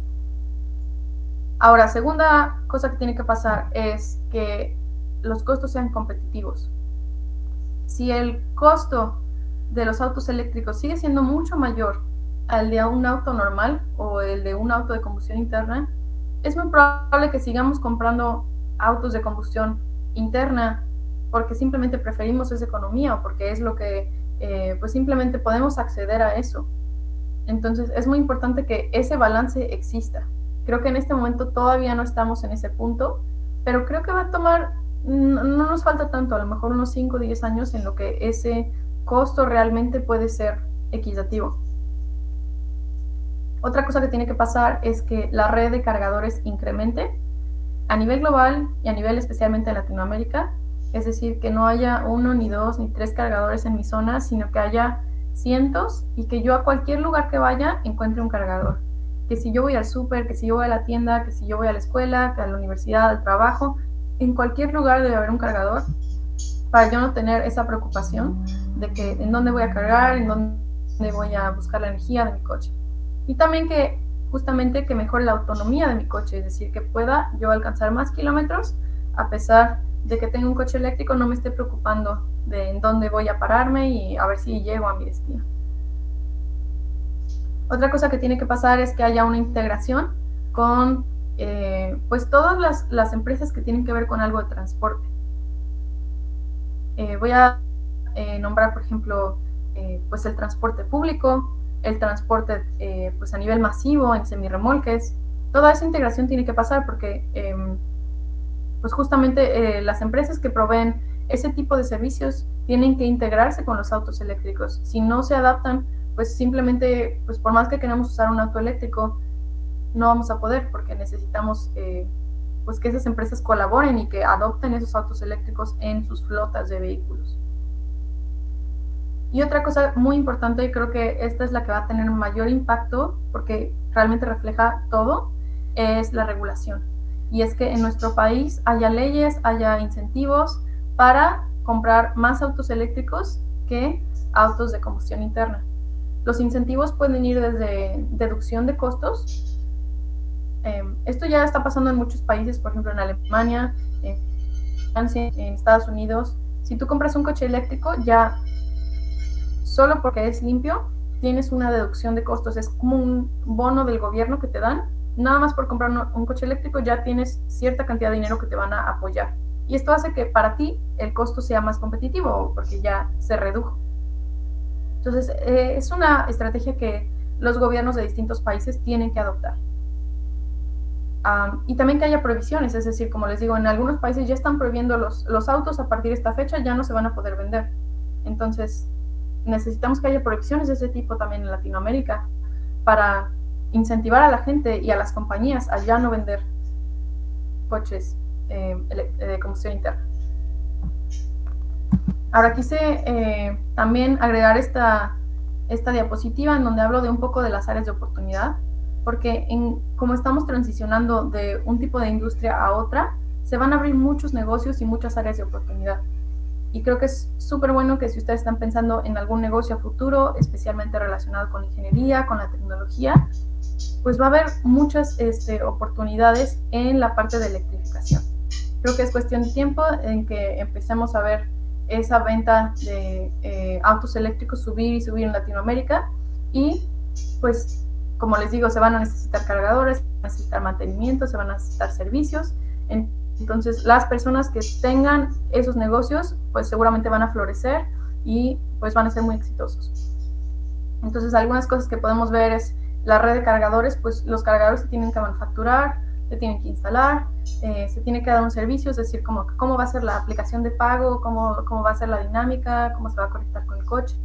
Ahora, segunda cosa que tiene que pasar es que los costos sean competitivos. Si el costo de los autos eléctricos sigue siendo mucho mayor al de un auto normal o el de un auto de combustión interna, es muy probable que sigamos comprando autos de combustión interna porque simplemente preferimos esa economía o porque es lo que pues simplemente podemos acceder a eso. Entonces es muy importante que ese balance exista. Creo que en este momento todavía no estamos en ese punto, pero creo que va a tomar, no nos falta tanto, a lo mejor unos 5 o 10 años en lo que ese costo realmente puede ser equitativo. Otra cosa que tiene que pasar es que la red de cargadores incremente a nivel global y a nivel especialmente en Latinoamérica, es decir, que no haya 1, ni 2, ni 3 cargadores en mi zona, sino que haya cientos y que yo a cualquier lugar que vaya encuentre un cargador. Que si yo voy al súper, que si yo voy a la tienda, que si yo voy a la escuela, que a la universidad, al trabajo, en cualquier lugar debe haber un cargador para yo no tener esa preocupación de que en dónde voy a cargar, en dónde voy a buscar la energía de mi coche. Y también que justamente que mejore la autonomía de mi coche, es decir, que pueda yo alcanzar más kilómetros a pesar de que tengo un coche eléctrico, no me esté preocupando de en dónde voy a pararme y a ver si llego a mi destino. Otra cosa que tiene que pasar es que haya una integración con pues todas las empresas que tienen que ver con algo de transporte. Voy a nombrar, por ejemplo, pues el transporte público, el transporte pues a nivel masivo en semirremolques. Toda esa integración tiene que pasar porque pues justamente las empresas que proveen ese tipo de servicios tienen que integrarse con los autos eléctricos. Si no se adaptan, pues simplemente, pues por más que queramos usar un auto eléctrico, no vamos a poder porque necesitamos pues que esas empresas colaboren y que adopten esos autos eléctricos en sus flotas de vehículos. Y otra cosa muy importante, y creo que esta es la que va a tener mayor impacto porque realmente refleja todo, es la regulación. Y es que en nuestro país haya leyes, haya incentivos para comprar más autos eléctricos que autos de combustión interna. Los incentivos pueden ir desde deducción de costos. Esto ya está pasando en muchos países, por ejemplo en Alemania, en Francia, en Estados Unidos. Si tú compras un coche eléctrico, ya solo porque es limpio, tienes una deducción de costos. Es como un bono del gobierno que te dan. Nada más por comprar un coche eléctrico ya tienes cierta cantidad de dinero que te van a apoyar. Y esto hace que para ti el costo sea más competitivo porque ya se redujo. Entonces, es una estrategia que los gobiernos de distintos países tienen que adoptar. Y también que haya prohibiciones, es decir, como les digo, en algunos países ya están prohibiendo los autos a partir de esta fecha, ya no se van a poder vender. Entonces, necesitamos que haya prohibiciones de ese tipo también en Latinoamérica para incentivar a la gente y a las compañías a ya no vender coches de combustión interna. Ahora quise también agregar esta diapositiva en donde hablo de un poco de las áreas de oportunidad, porque como estamos transicionando de un tipo de industria a otra, se van a abrir muchos negocios y muchas áreas de oportunidad. Y creo que es súper bueno que si ustedes están pensando en algún negocio a futuro, especialmente relacionado con la ingeniería, con la tecnología, pues va a haber muchas oportunidades en la parte de electrificación. Creo que es cuestión de tiempo en que empecemos a ver esa venta de autos eléctricos subir y subir en Latinoamérica y pues como les digo, se van a necesitar cargadores, se van a necesitar mantenimiento, se van a necesitar servicios. Entonces las personas que tengan esos negocios pues seguramente van a florecer y pues van a ser muy exitosos. Entonces algunas cosas que podemos ver es la red de cargadores, pues los cargadores se tienen que manufacturar, se tienen que instalar, se tiene que dar un servicio, es decir, cómo va a ser la aplicación de pago, cómo va a ser la dinámica, cómo se va a conectar con el coche,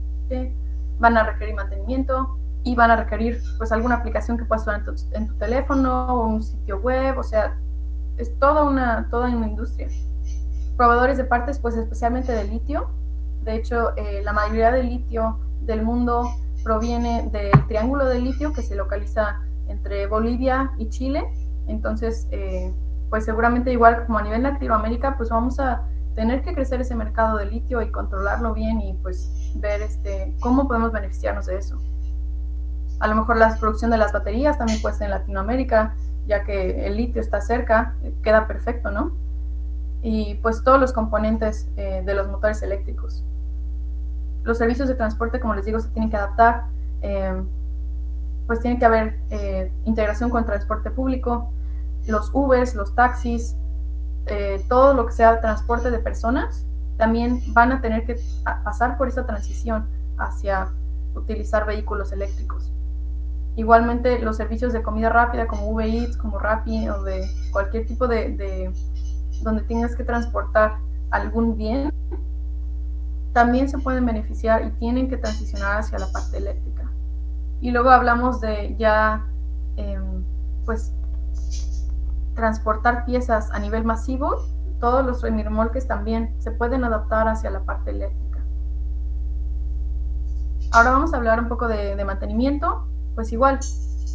van a requerir mantenimiento y van a requerir pues alguna aplicación que puedas usar en tu teléfono o un sitio web, o sea, es toda una industria. Proveedores de partes, pues especialmente de litio. De hecho, la mayoría del litio del mundo proviene del triángulo de litio que se localiza entre Bolivia y Chile. Entonces, pues seguramente igual como a nivel Latinoamérica, pues vamos a tener que crecer ese mercado de litio y controlarlo bien y pues ver cómo podemos beneficiarnos de eso. A lo mejor la producción de las baterías también puede ser en Latinoamérica, ya que el litio está cerca, queda perfecto, ¿no? Y pues todos los componentes de los motores eléctricos. Los servicios de transporte, como les digo, se tienen que adaptar. pues tiene que haber integración con transporte público, los Ubers, los taxis, todo lo que sea transporte de personas, también van a tener que pasar por esa transición hacia utilizar vehículos eléctricos. Igualmente los servicios de comida rápida como Uber Eats, como Rappi o de cualquier tipo de donde tengas que transportar algún bien, también se pueden beneficiar y tienen que transicionar hacia la parte eléctrica. Y luego hablamos de ya, pues, transportar piezas a nivel masivo. Todos los remolques también se pueden adaptar hacia la parte eléctrica. Ahora vamos a hablar un poco de mantenimiento. Pues igual,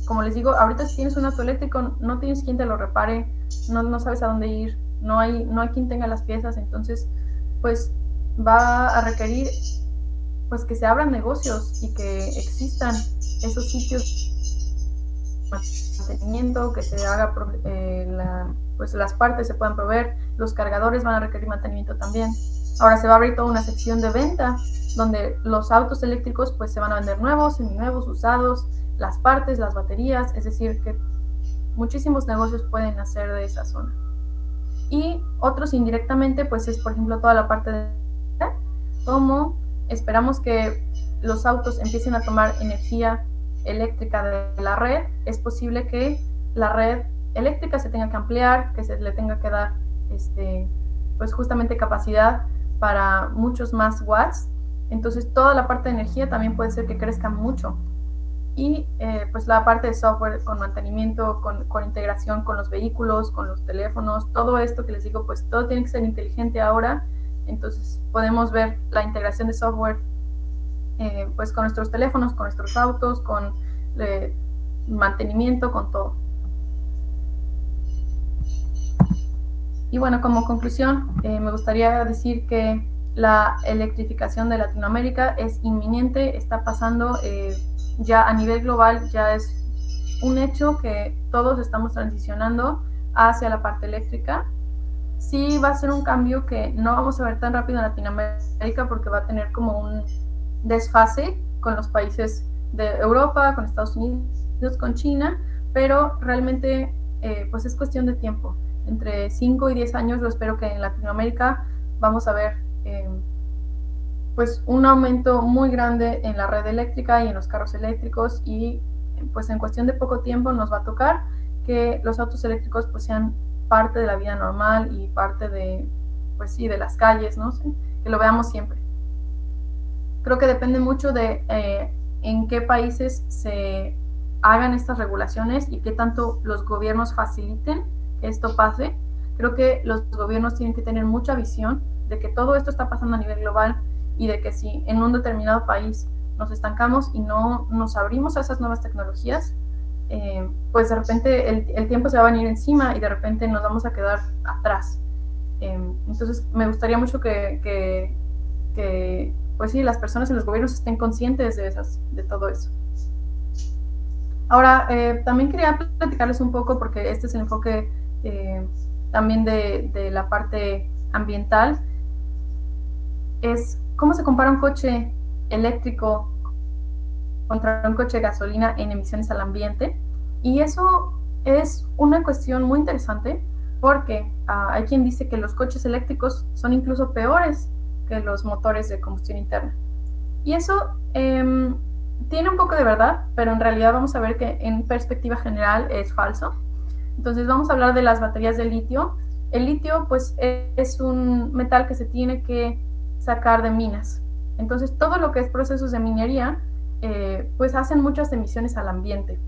como les digo, ahorita si tienes un auto eléctrico, no tienes quien te lo repare, no sabes a dónde ir, no hay quien tenga las piezas, entonces pues va a requerir pues que se abran negocios y que existan esos sitios de mantenimiento, que se haga pues las partes se puedan proveer, los cargadores van a requerir mantenimiento también. Ahora se va a abrir toda una sección de venta donde los autos eléctricos pues se van a vender nuevos, seminuevos, usados, las partes, las baterías, es decir, que muchísimos negocios pueden hacer de esa zona. Y otros indirectamente, pues es por ejemplo toda la parte de cómo esperamos que los autos empiecen a tomar energía eléctrica de la red, es posible que la red eléctrica se tenga que ampliar, que se le tenga que dar pues justamente capacidad para muchos más watts. Entonces toda la parte de energía también puede ser que crezca mucho. Y pues la parte de software con mantenimiento, con integración con los vehículos, con los teléfonos, todo esto que les digo, pues todo tiene que ser inteligente ahora. Entonces podemos ver la integración de software pues con nuestros teléfonos, con nuestros autos, con mantenimiento, con todo. Y bueno, como conclusión, me gustaría decir que la electrificación de Latinoamérica es inminente, está pasando ya a nivel global, ya es un hecho que todos estamos transicionando hacia la parte eléctrica. Sí va a ser un cambio que no vamos a ver tan rápido en Latinoamérica porque va a tener como un desfase con los países de Europa, con Estados Unidos, con China, pero realmente pues es cuestión de tiempo. Entre 5 y 10 años yo espero que en Latinoamérica vamos a ver pues un aumento muy grande en la red eléctrica y en los carros eléctricos, y pues en cuestión de poco tiempo nos va a tocar que los autos eléctricos pues sean parte de la vida normal y parte de, pues sí, de las calles, ¿no? Que lo veamos siempre. Creo que depende mucho de en qué países se hagan estas regulaciones y qué tanto los gobiernos faciliten que esto pase. Creo que los gobiernos tienen que tener mucha visión de que todo esto está pasando a nivel global y de que si en un determinado país nos estancamos y no nos abrimos a esas nuevas tecnologías, pues de repente el tiempo se va a venir encima y de repente nos vamos a quedar atrás. Entonces me gustaría mucho que pues sí, las personas en los gobiernos estén conscientes de todo eso. Ahora, también quería platicarles un poco, porque este es el enfoque también de la parte ambiental, es cómo se compara un coche eléctrico contra un coche de gasolina en emisiones al ambiente. Y eso es una cuestión muy interesante porque hay quien dice que los coches eléctricos son incluso peores que los motores de combustión interna. Y eso tiene un poco de verdad, pero en realidad vamos a ver que en perspectiva general es falso. Entonces vamos a hablar de las baterías de litio. El litio pues es un metal que se tiene que sacar de minas. Entonces todo lo que es procesos de minería pues hacen muchas emisiones al ambiente.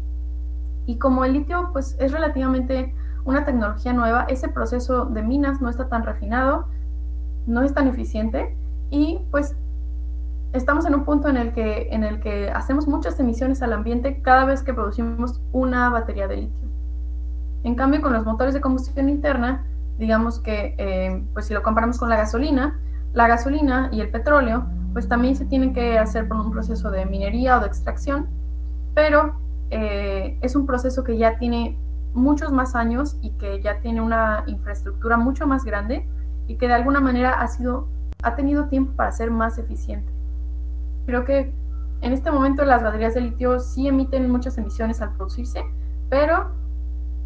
Y como el litio pues es relativamente una tecnología nueva, ese proceso de minas no está tan refinado, no es tan eficiente, y pues estamos en un punto en el que hacemos muchas emisiones al ambiente cada vez que producimos una batería de litio. En cambio, con los motores de combustión interna, digamos que pues si lo comparamos con la gasolina y el petróleo, pues también se tienen que hacer por un proceso de minería o de extracción, pero es un proceso que ya tiene muchos más años y que ya tiene una infraestructura mucho más grande y que de alguna manera ha tenido tiempo para ser más eficiente. Creo que en este momento las baterías de litio sí emiten muchas emisiones al producirse, pero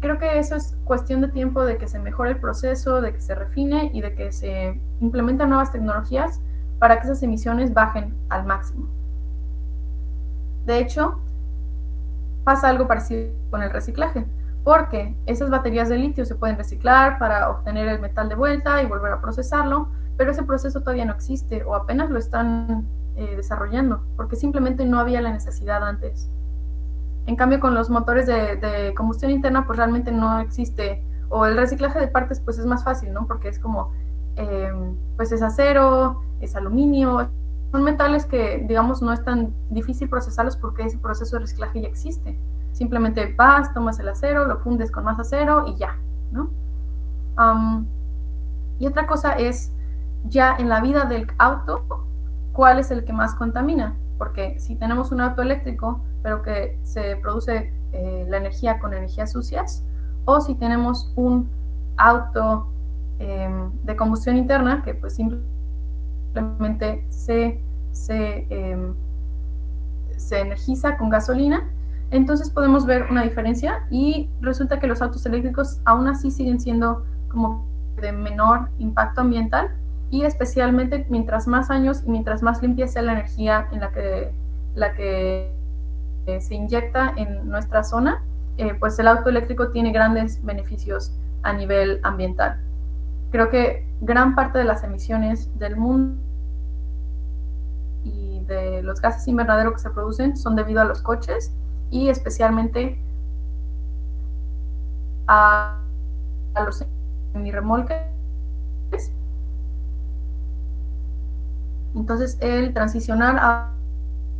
creo que eso es cuestión de tiempo, de que se mejore el proceso, de que se refine y de que se implementen nuevas tecnologías para que esas emisiones bajen al máximo. De hecho, pasa algo parecido con el reciclaje, porque esas baterías de litio se pueden reciclar para obtener el metal de vuelta y volver a procesarlo, pero ese proceso todavía no existe o apenas lo están desarrollando, porque simplemente no había la necesidad antes. En cambio, con los motores de combustión interna, pues realmente no existe, o el reciclaje de partes pues es más fácil, ¿no? Porque es como, pues es acero, es aluminio, son metales que, digamos, no es tan difícil procesarlos porque ese proceso de reciclaje ya existe. Simplemente vas, tomas el acero, lo fundes con más acero y ya, ¿no? Y otra cosa es, ya en la vida del auto, ¿cuál es el que más contamina? Porque si tenemos un auto eléctrico, pero que se produce la energía con energías sucias, o si tenemos un auto de combustión interna, que pues simplemente se energiza con gasolina, entonces podemos ver una diferencia y resulta que los autos eléctricos aún así siguen siendo como de menor impacto ambiental, y especialmente mientras más años y mientras más limpia sea la energía en la que se inyecta en nuestra zona, pues el auto eléctrico tiene grandes beneficios a nivel ambiental. Creo que gran parte de las emisiones del mundo y de los gases invernadero que se producen son debido a los coches y especialmente a los semirremolques. Entonces, el transicionar a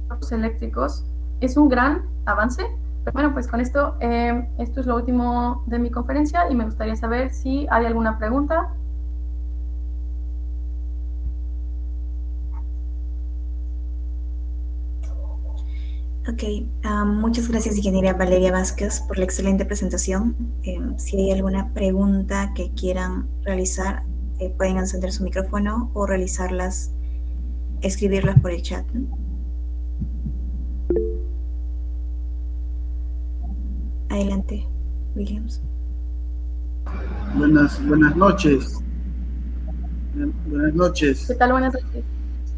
autos eléctricos es un gran avance. Pero bueno, pues con esto, esto es lo último de mi conferencia y me gustaría saber si hay alguna pregunta. Ok, muchas gracias, ingeniera Valeria Vázquez, por la excelente presentación. Si hay alguna pregunta que quieran realizar, pueden encender su micrófono o realizarlas, escribirlas por el chat, ¿no? Adelante, Williams. Buenas noches. Buenas noches. ¿Qué tal? Buenas noches.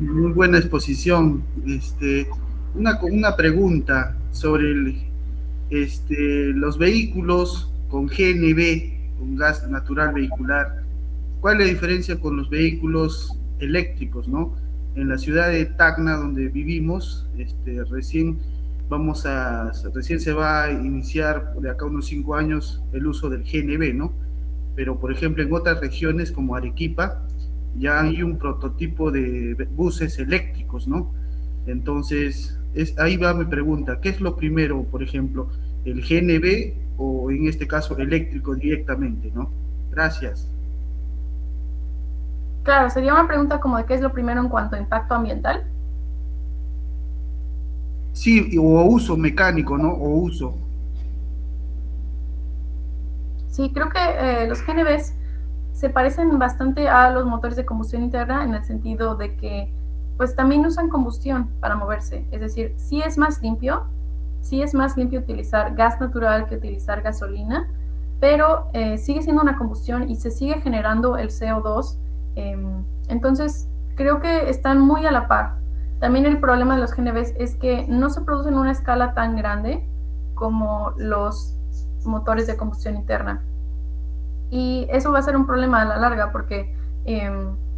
Muy buena exposición. Una pregunta sobre los vehículos con GNV, con gas natural vehicular. ¿Cuál es la diferencia con los vehículos eléctricos, no? En la ciudad de Tacna, donde vivimos, recién se va a iniciar de acá unos 5 años el uso del GNV, ¿no? Pero, por ejemplo, en otras regiones como Arequipa, ya hay un prototipo de buses eléctricos, ¿no? Entonces, ahí va mi pregunta, ¿qué es lo primero, por ejemplo, el GNV o en este caso eléctrico directamente, ¿no? Gracias. Claro, sería una pregunta como de qué es lo primero en cuanto a impacto ambiental. Sí, o uso mecánico, ¿no? O uso. Sí, creo que los GNVs se parecen bastante a los motores de combustión interna en el sentido de que pues también usan combustión para moverse, es decir, sí es más limpio utilizar gas natural que utilizar gasolina, pero sigue siendo una combustión y se sigue generando el CO2, entonces creo que están muy a la par. También el problema de los GNVs es que no se producen en una escala tan grande como los motores de combustión interna. Y eso va a ser un problema a la larga porque,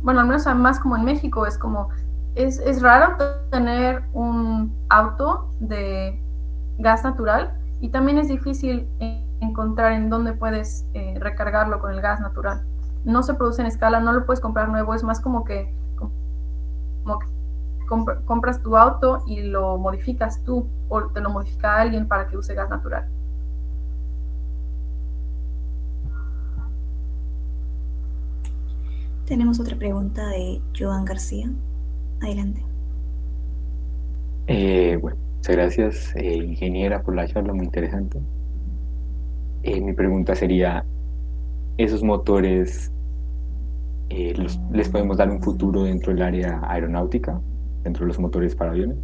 bueno, al menos más como en México, es raro tener un auto de gas natural y también es difícil encontrar en dónde puedes recargarlo con el gas natural. No se produce en escala, no lo puedes comprar nuevo, es más como que compras tu auto y lo modificas tú o te lo modifica alguien para que use gas natural. Tenemos otra pregunta de Joan García. Adelante. Bueno, muchas gracias, ingeniera, por la charla, muy interesante. Mi pregunta sería, ¿esos motores les podemos dar un futuro dentro del área aeronáutica, dentro de los motores para aviones?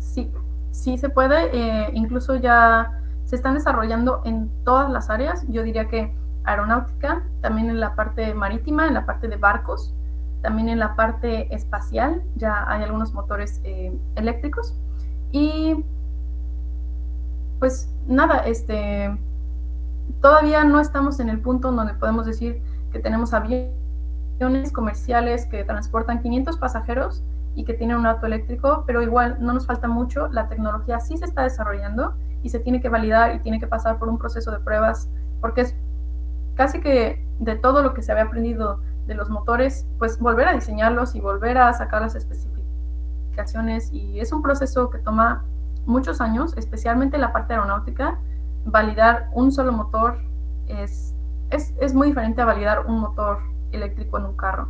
Sí, sí se puede. Incluso ya se están desarrollando en todas las áreas. Yo diría que aeronáutica, también en la parte marítima, en la parte de barcos, también en la parte espacial, ya hay algunos motores eléctricos. Y pues nada, todavía no estamos en el punto donde podemos decir que tenemos aviones comerciales que transportan 500 pasajeros y que tienen un auto eléctrico, pero igual no nos falta mucho, la tecnología sí se está desarrollando y se tiene que validar y tiene que pasar por un proceso de pruebas, porque es casi que de todo lo que se había aprendido de los motores, pues volver a diseñarlos y volver a sacar las especificaciones, y es un proceso que toma muchos años, especialmente la parte aeronáutica. Validar un solo motor es muy diferente a validar un motor eléctrico en un carro,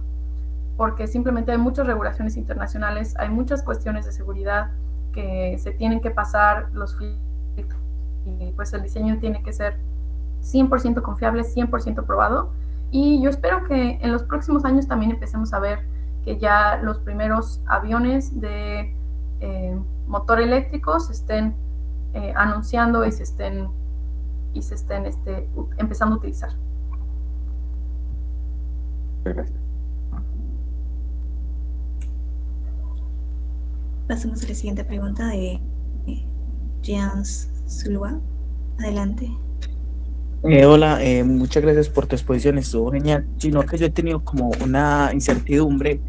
porque simplemente hay muchas regulaciones internacionales, hay muchas cuestiones de seguridad que se tienen que pasar los filtros, y pues el diseño tiene que ser 100% confiable, 100% probado, y yo espero que en los próximos años también empecemos a ver que ya los primeros aviones de motor eléctrico se estén anunciando y se estén empezando a utilizar. Gracias. Pasamos a la siguiente pregunta de Jans Zulua. Adelante. Hola, muchas gracias por tu exposición, estuvo genial. Sino que yo he tenido como una incertidumbre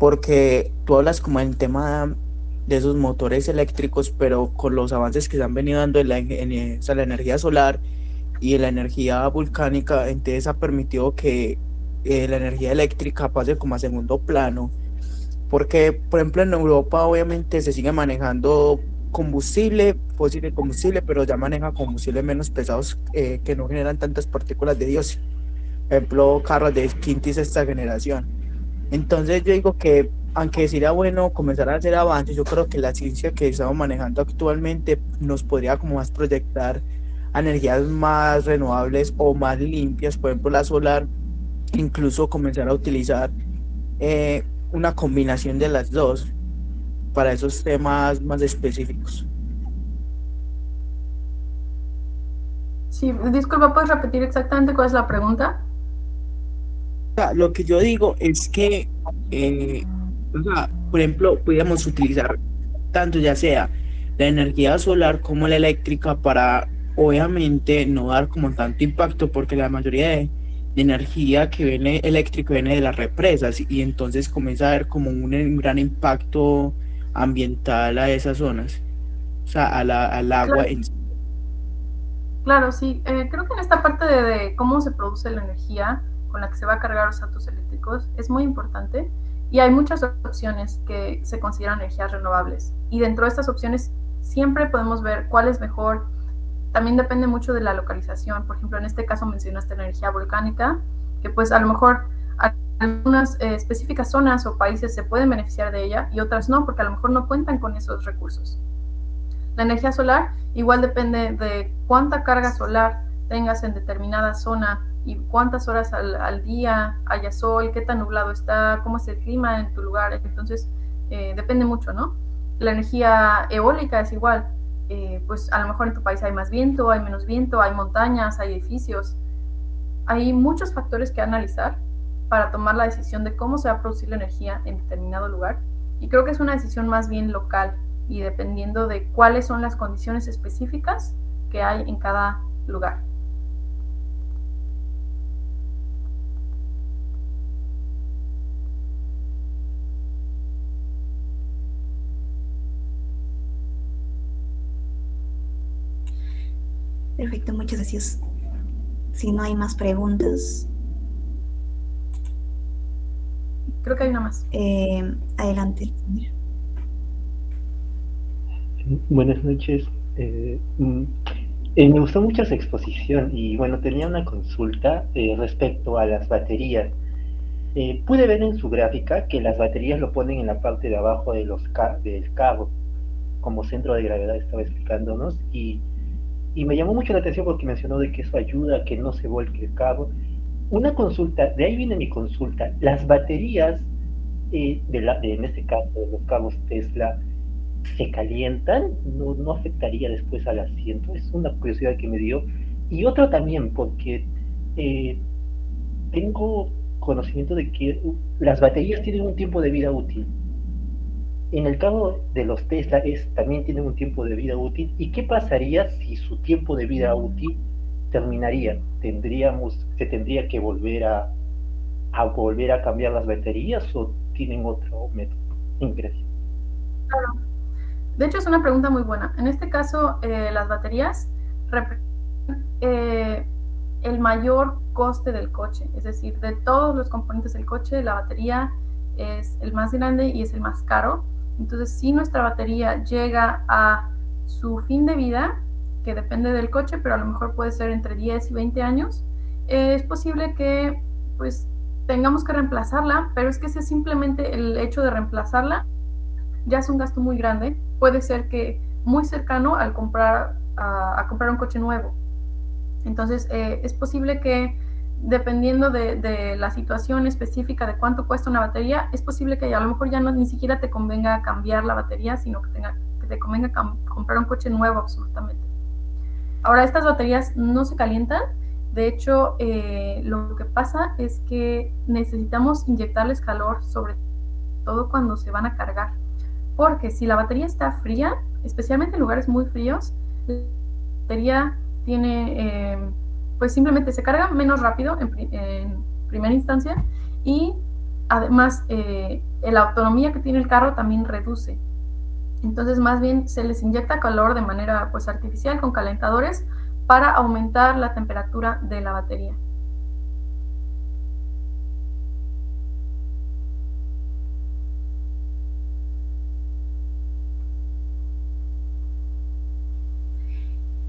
porque tú hablas como del tema de esos motores eléctricos, pero con los avances que se han venido dando en la energía solar y en la energía volcánica, entonces ha permitido que la energía eléctrica pase como a segundo plano, porque por ejemplo en Europa obviamente se sigue manejando fósil combustible, pero ya maneja combustibles menos pesados que no generan tantas partículas de dióxido, por ejemplo carros de quinta y sexta generación. Entonces yo digo que aunque sería bueno comenzar a hacer avances, yo creo que la ciencia que estamos manejando actualmente nos podría como más proyectar a energías más renovables o más limpias, por ejemplo la solar, incluso comenzar a utilizar una combinación de las dos para esos temas más específicos. Sí, disculpa, ¿puedes repetir exactamente cuál es la pregunta? Lo que yo digo es que, por ejemplo, podríamos utilizar tanto ya sea la energía solar como la eléctrica para, obviamente, no dar como tanto impacto, porque la mayoría de energía que viene eléctrica viene de las represas y entonces comienza a haber como un gran impacto ambiental a esas zonas, o sea, al agua Claro. en sí. Claro, sí. Creo que en esta parte de cómo se produce la energía con la que se va a cargar los autos eléctricos es muy importante, y hay muchas opciones que se consideran energías renovables, y dentro de estas opciones siempre podemos ver cuál es mejor. También depende mucho de la localización. Por ejemplo, en este caso mencionaste la energía volcánica, que pues a lo mejor algunas específicas zonas o países se pueden beneficiar de ella y otras no, porque a lo mejor no cuentan con esos recursos. La energía solar igual depende de cuánta carga solar tengas en determinada zona y cuántas horas al día haya sol, qué tan nublado está, cómo es el clima en tu lugar. Entonces, depende mucho, ¿no? La energía eólica es igual. Pues a lo mejor en tu país hay más viento, hay menos viento, hay montañas, hay edificios. Hay muchos factores que analizar para tomar la decisión de cómo se va a producir la energía en determinado lugar. Y creo que es una decisión más bien local, y dependiendo de cuáles son las condiciones específicas que hay en cada lugar. Perfecto, muchas gracias. Si no hay más preguntas. Creo que hay una más. Adelante. Buenas noches. Me gustó mucho su exposición y bueno, tenía una consulta respecto a las baterías. Pude ver en su gráfica que las baterías lo ponen en la parte de abajo de del carro, como centro de gravedad, estaba explicándonos, y me llamó mucho la atención porque mencionó de que eso ayuda a que no se vuelque el carro. Una consulta, de ahí viene mi consulta, las baterías, en este caso de los carros Tesla, se calientan, no afectaría después al asiento. Es una curiosidad que me dio. Y otro también, porque eh, tengo conocimiento de que las baterías tienen un tiempo de vida útil. En el caso de los Tesla también tienen un tiempo de vida útil. ¿Y qué pasaría si su tiempo de vida útil terminaría? ¿Se tendría que volver a cambiar las baterías o tienen otro método? Ingreso. Claro. De hecho, es una pregunta muy buena. En este caso, las baterías representan el mayor coste del coche. Es decir, de todos los componentes del coche, la batería es el más grande y es el más caro. Entonces, si nuestra batería llega a su fin de vida, que depende del coche, pero a lo mejor puede ser entre 10 y 20 años, es posible que pues tengamos que reemplazarla, pero es que ese simplemente el hecho de reemplazarla ya es un gasto muy grande. Puede ser que muy cercano al comprar un coche nuevo. Entonces, es posible que dependiendo de la situación específica de cuánto cuesta una batería, es posible que a lo mejor ya ni siquiera te convenga cambiar la batería, sino que te convenga comprar un coche nuevo absolutamente. Ahora, estas baterías no se calientan. De hecho, lo que pasa es que necesitamos inyectarles calor, sobre todo cuando se van a cargar. Porque si la batería está fría, especialmente en lugares muy fríos, la batería tiene, pues simplemente se carga menos rápido en primera instancia, y además la autonomía que tiene el carro también reduce. Entonces, más bien se les inyecta calor de manera pues artificial con calentadores para aumentar la temperatura de la batería.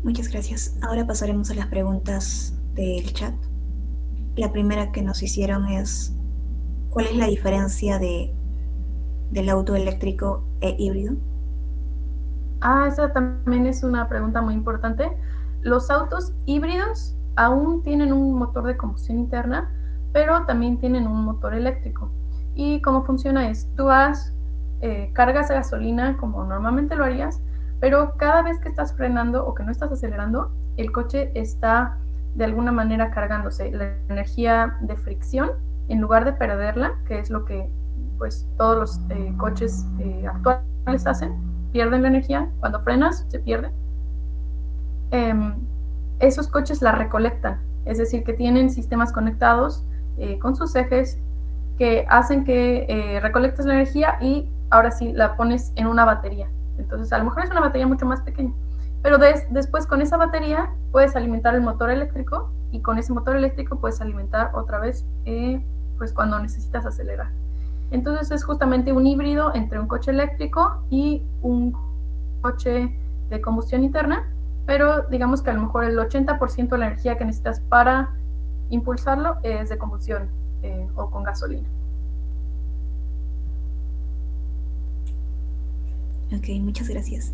Muchas gracias. Ahora pasaremos a las preguntas del chat. La primera que nos hicieron es: ¿cuál es la diferencia del auto eléctrico e híbrido? Esa también es una pregunta muy importante. Los autos híbridos aún tienen un motor de combustión interna, pero también tienen un motor eléctrico. Y cómo funciona es, tú cargas gasolina como normalmente lo harías, pero cada vez que estás frenando o que no estás acelerando, el coche está de alguna manera cargándose. La energía de fricción, en lugar de perderla, que es lo que pues todos los coches actuales hacen, pierden la energía, cuando frenas se pierde. Esos coches la recolectan, es decir, que tienen sistemas conectados con sus ejes que hacen que recolectes la energía y ahora sí la pones en una batería. Entonces, a lo mejor es una batería mucho más pequeña, pero después con esa batería puedes alimentar el motor eléctrico, y con ese motor eléctrico puedes alimentar otra vez pues cuando necesitas acelerar. Entonces, es justamente un híbrido entre un coche eléctrico y un coche de combustión interna, pero digamos que a lo mejor el 80% de la energía que necesitas para impulsarlo es de combustión o con gasolina. Ok, muchas gracias.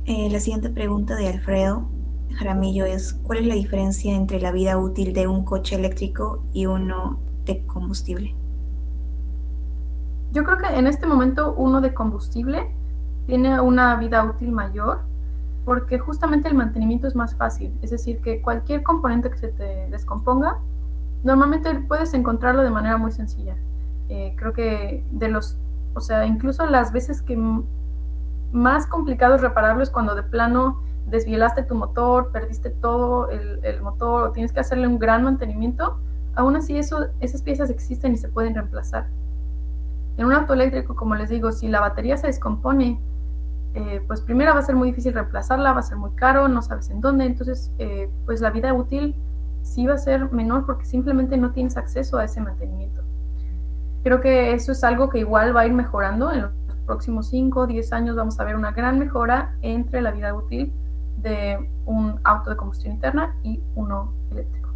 La siguiente pregunta de Alfredo Jaramillo es: ¿cuál es la diferencia entre la vida útil de un coche eléctrico y uno de combustible? Yo creo que en este momento uno de combustible tiene una vida útil mayor, porque justamente el mantenimiento es más fácil. Es decir, que cualquier componente que se te descomponga, normalmente puedes encontrarlo de manera muy sencilla. Creo que incluso las veces que más complicado es repararlo es cuando de plano desvielaste tu motor, perdiste todo el motor, o tienes que hacerle un gran mantenimiento. Aún así, esas piezas existen y se pueden reemplazar. En un auto eléctrico, como les digo, si la batería se descompone, pues primero va a ser muy difícil reemplazarla, va a ser muy caro, no sabes en dónde. Entonces, pues la vida útil sí va a ser menor porque simplemente no tienes acceso a ese mantenimiento. Creo que eso es algo que igual va a ir mejorando. En los próximos 5 o 10 años vamos a ver una gran mejora entre la vida útil de un auto de combustión interna y uno eléctrico.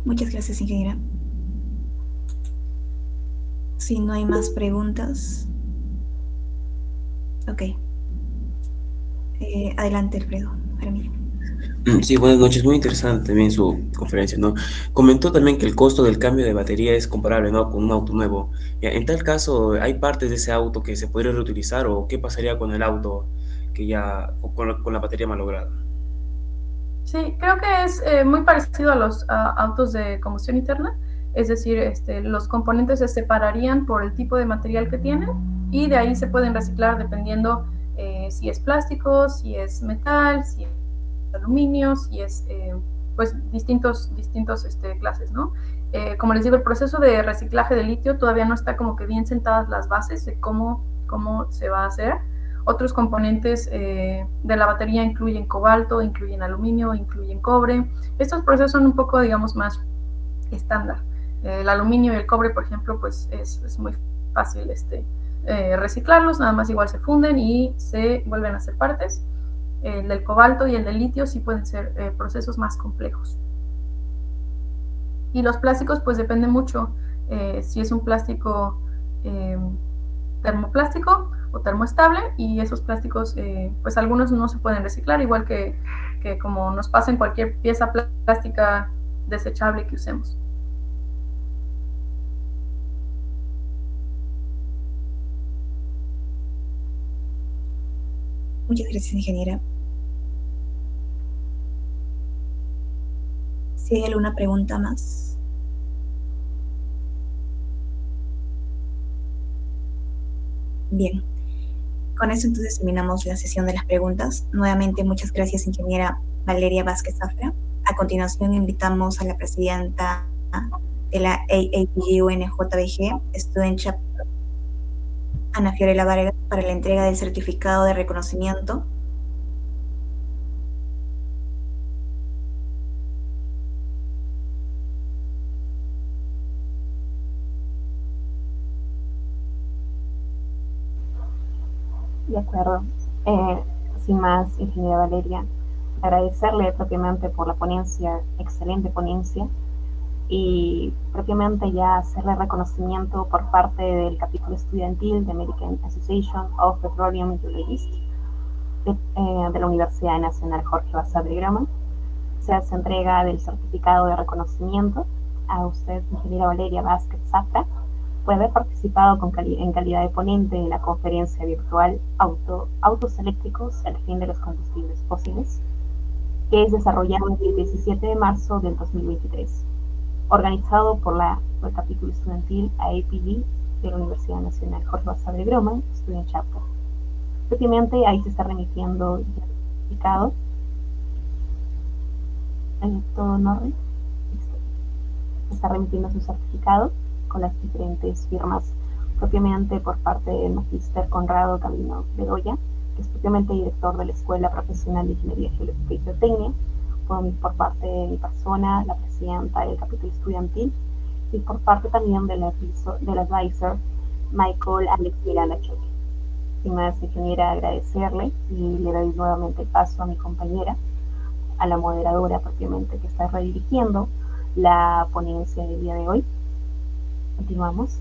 Muchas gracias, ingeniera. Si no hay más preguntas. Ok. Adelante, Alfredo Jaramillo. Sí, buenas noches. Muy interesante también su conferencia, ¿no? Comentó también que el costo del cambio de batería es comparable, ¿no? Con un auto nuevo. Ya, en tal caso, ¿hay partes de ese auto que se podría reutilizar o qué pasaría con el auto que ya con la batería malograda? Sí, creo que es muy parecido a los autos de combustión interna, es decir, los componentes se separarían por el tipo de material que tienen y de ahí se pueden reciclar dependiendo si es plástico, si es metal, si es aluminio, si es pues distintos clases, ¿no? Como les digo, el proceso de reciclaje de litio todavía no está como que bien sentadas las bases de cómo se va a hacer. Otros componentes de la batería incluyen cobalto, incluyen aluminio, incluyen cobre. Estos procesos son un poco, digamos, más estándar. El aluminio y el cobre, por ejemplo, pues es muy fácil reciclarlos, nada más igual se funden y se vuelven a hacer partes. El del cobalto y el del litio sí pueden ser procesos más complejos. Y los plásticos, pues depende mucho si es un plástico termoplástico o termoestable, y esos plásticos, pues algunos no se pueden reciclar, igual que como nos pasa en cualquier pieza plástica desechable que usemos. Muchas gracias, ingeniera. Si hay alguna pregunta más. Bien, con eso entonces terminamos la sesión de las preguntas. Nuevamente, muchas gracias, ingeniera Valeria Vázquez Zafra. A continuación, invitamos a la presidenta de la AAPG-UNJBG, Student Chapter, Ana Fiorella Vargas, para la entrega del certificado de reconocimiento. De acuerdo. Sin más, ingeniera Valeria, agradecerle propiamente por la ponencia, excelente ponencia, y propiamente ya hacerle reconocimiento por parte del capítulo estudiantil de American Association of Petroleum Geologists de la Universidad Nacional Jorge Basadre Grauman. Se hace entrega del certificado de reconocimiento a usted, ingeniera Valeria Vázquez Zafra, por haber participado en calidad de ponente en la conferencia virtual Autos eléctricos, el fin de los combustibles fósiles, que es desarrollado el 17 de marzo del 2023, organizado por el capítulo estudiantil AAPG de la Universidad Nacional Jorge Basadre Grauman, Student Chapter. Propiamente ahí se está remitiendo el certificado. Todo en orden. Se está remitiendo su certificado con las diferentes firmas, propiamente por parte del Magíster Conrado Camino Bedoya, que es propiamente director de la Escuela Profesional de Ingeniería Geológica y Geotecnia, por parte de mi persona, la presidenta del capítulo estudiantil, y por parte también del advisor Michael Alex Miranda Choque. Sin más, ingeniera, agradecerle y le doy nuevamente el paso a mi compañera, a la moderadora propiamente que está redirigiendo la ponencia del día de hoy. Continuamos.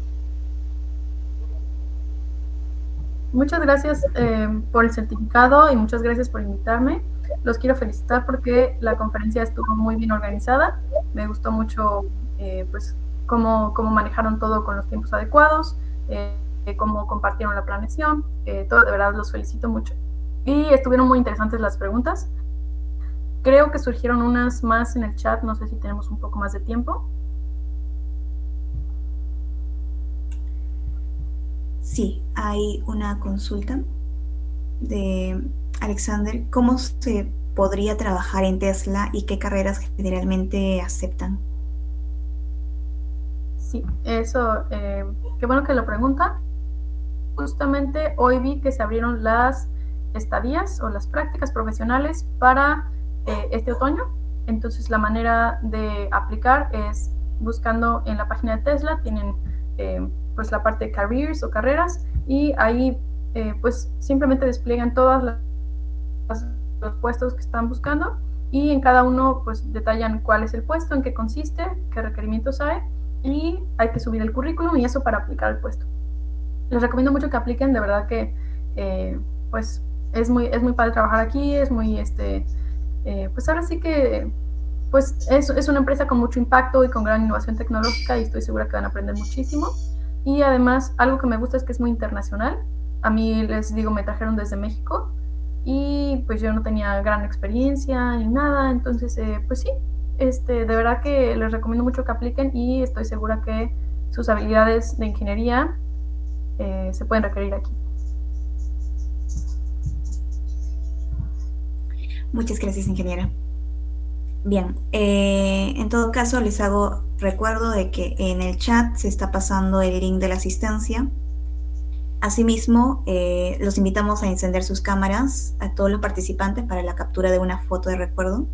Muchas gracias por el certificado y muchas gracias por invitarme. Los quiero felicitar porque la conferencia estuvo muy bien organizada. Me gustó mucho pues cómo manejaron todo con los tiempos adecuados, cómo compartieron la planeación. Todo, de verdad, los felicito mucho. Y estuvieron muy interesantes las preguntas. Creo que surgieron unas más en el chat, no sé si tenemos un poco más de tiempo. Sí, hay una consulta de Alexander. ¿Cómo se podría trabajar en Tesla y qué carreras generalmente aceptan? Sí, eso, qué bueno que lo pregunta. Justamente hoy vi que se abrieron las estadías o las prácticas profesionales para este otoño. Entonces la manera de aplicar es buscando en la página de Tesla, tienen pues la parte de careers o carreras, y ahí pues simplemente despliegan todos los puestos que están buscando, y en cada uno pues detallan cuál es el puesto, en qué consiste, qué requerimientos hay, y hay que subir el currículum y eso para aplicar el puesto. Les recomiendo mucho que apliquen, de verdad que pues es muy padre trabajar aquí, es muy pues ahora sí que pues es una empresa con mucho impacto y con gran innovación tecnológica y estoy segura que van a aprender muchísimo. Y además, algo que me gusta es que es muy internacional. A mí, les digo, me trajeron desde México y pues yo no tenía gran experiencia ni nada, entonces pues sí, de verdad que les recomiendo mucho que apliquen y estoy segura que sus habilidades de ingeniería se pueden requerir aquí. Muchas gracias, ingeniera. Bien, en todo caso les hago recuerdo de que en el chat se está pasando el link de la asistencia. Asimismo, los invitamos a encender sus cámaras a todos los participantes para la captura de una foto de recuerdo.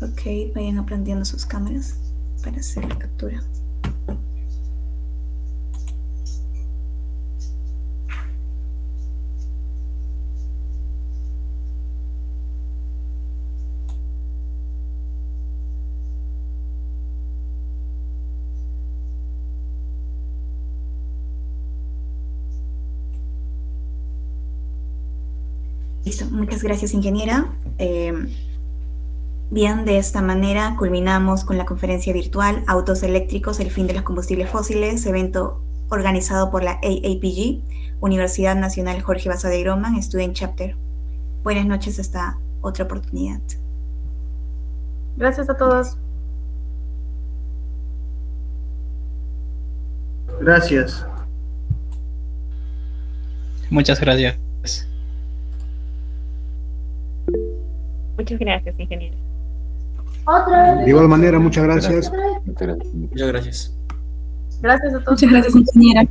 Ok, vayan aprendiendo sus cámaras para hacer la captura. Listo, muchas gracias, ingeniera. Bien, de esta manera culminamos con la conferencia virtual Autos eléctricos, el fin de los combustibles fósiles, evento organizado por la AAPG, Universidad Nacional Jorge Basadre Groman, Student Chapter. Buenas noches, hasta otra oportunidad. Gracias a todos. Gracias. Muchas gracias. Muchas gracias, ingeniero. De igual manera, muchas gracias. Muchas gracias. Gracias a todos. Muchas gracias, ingeniera.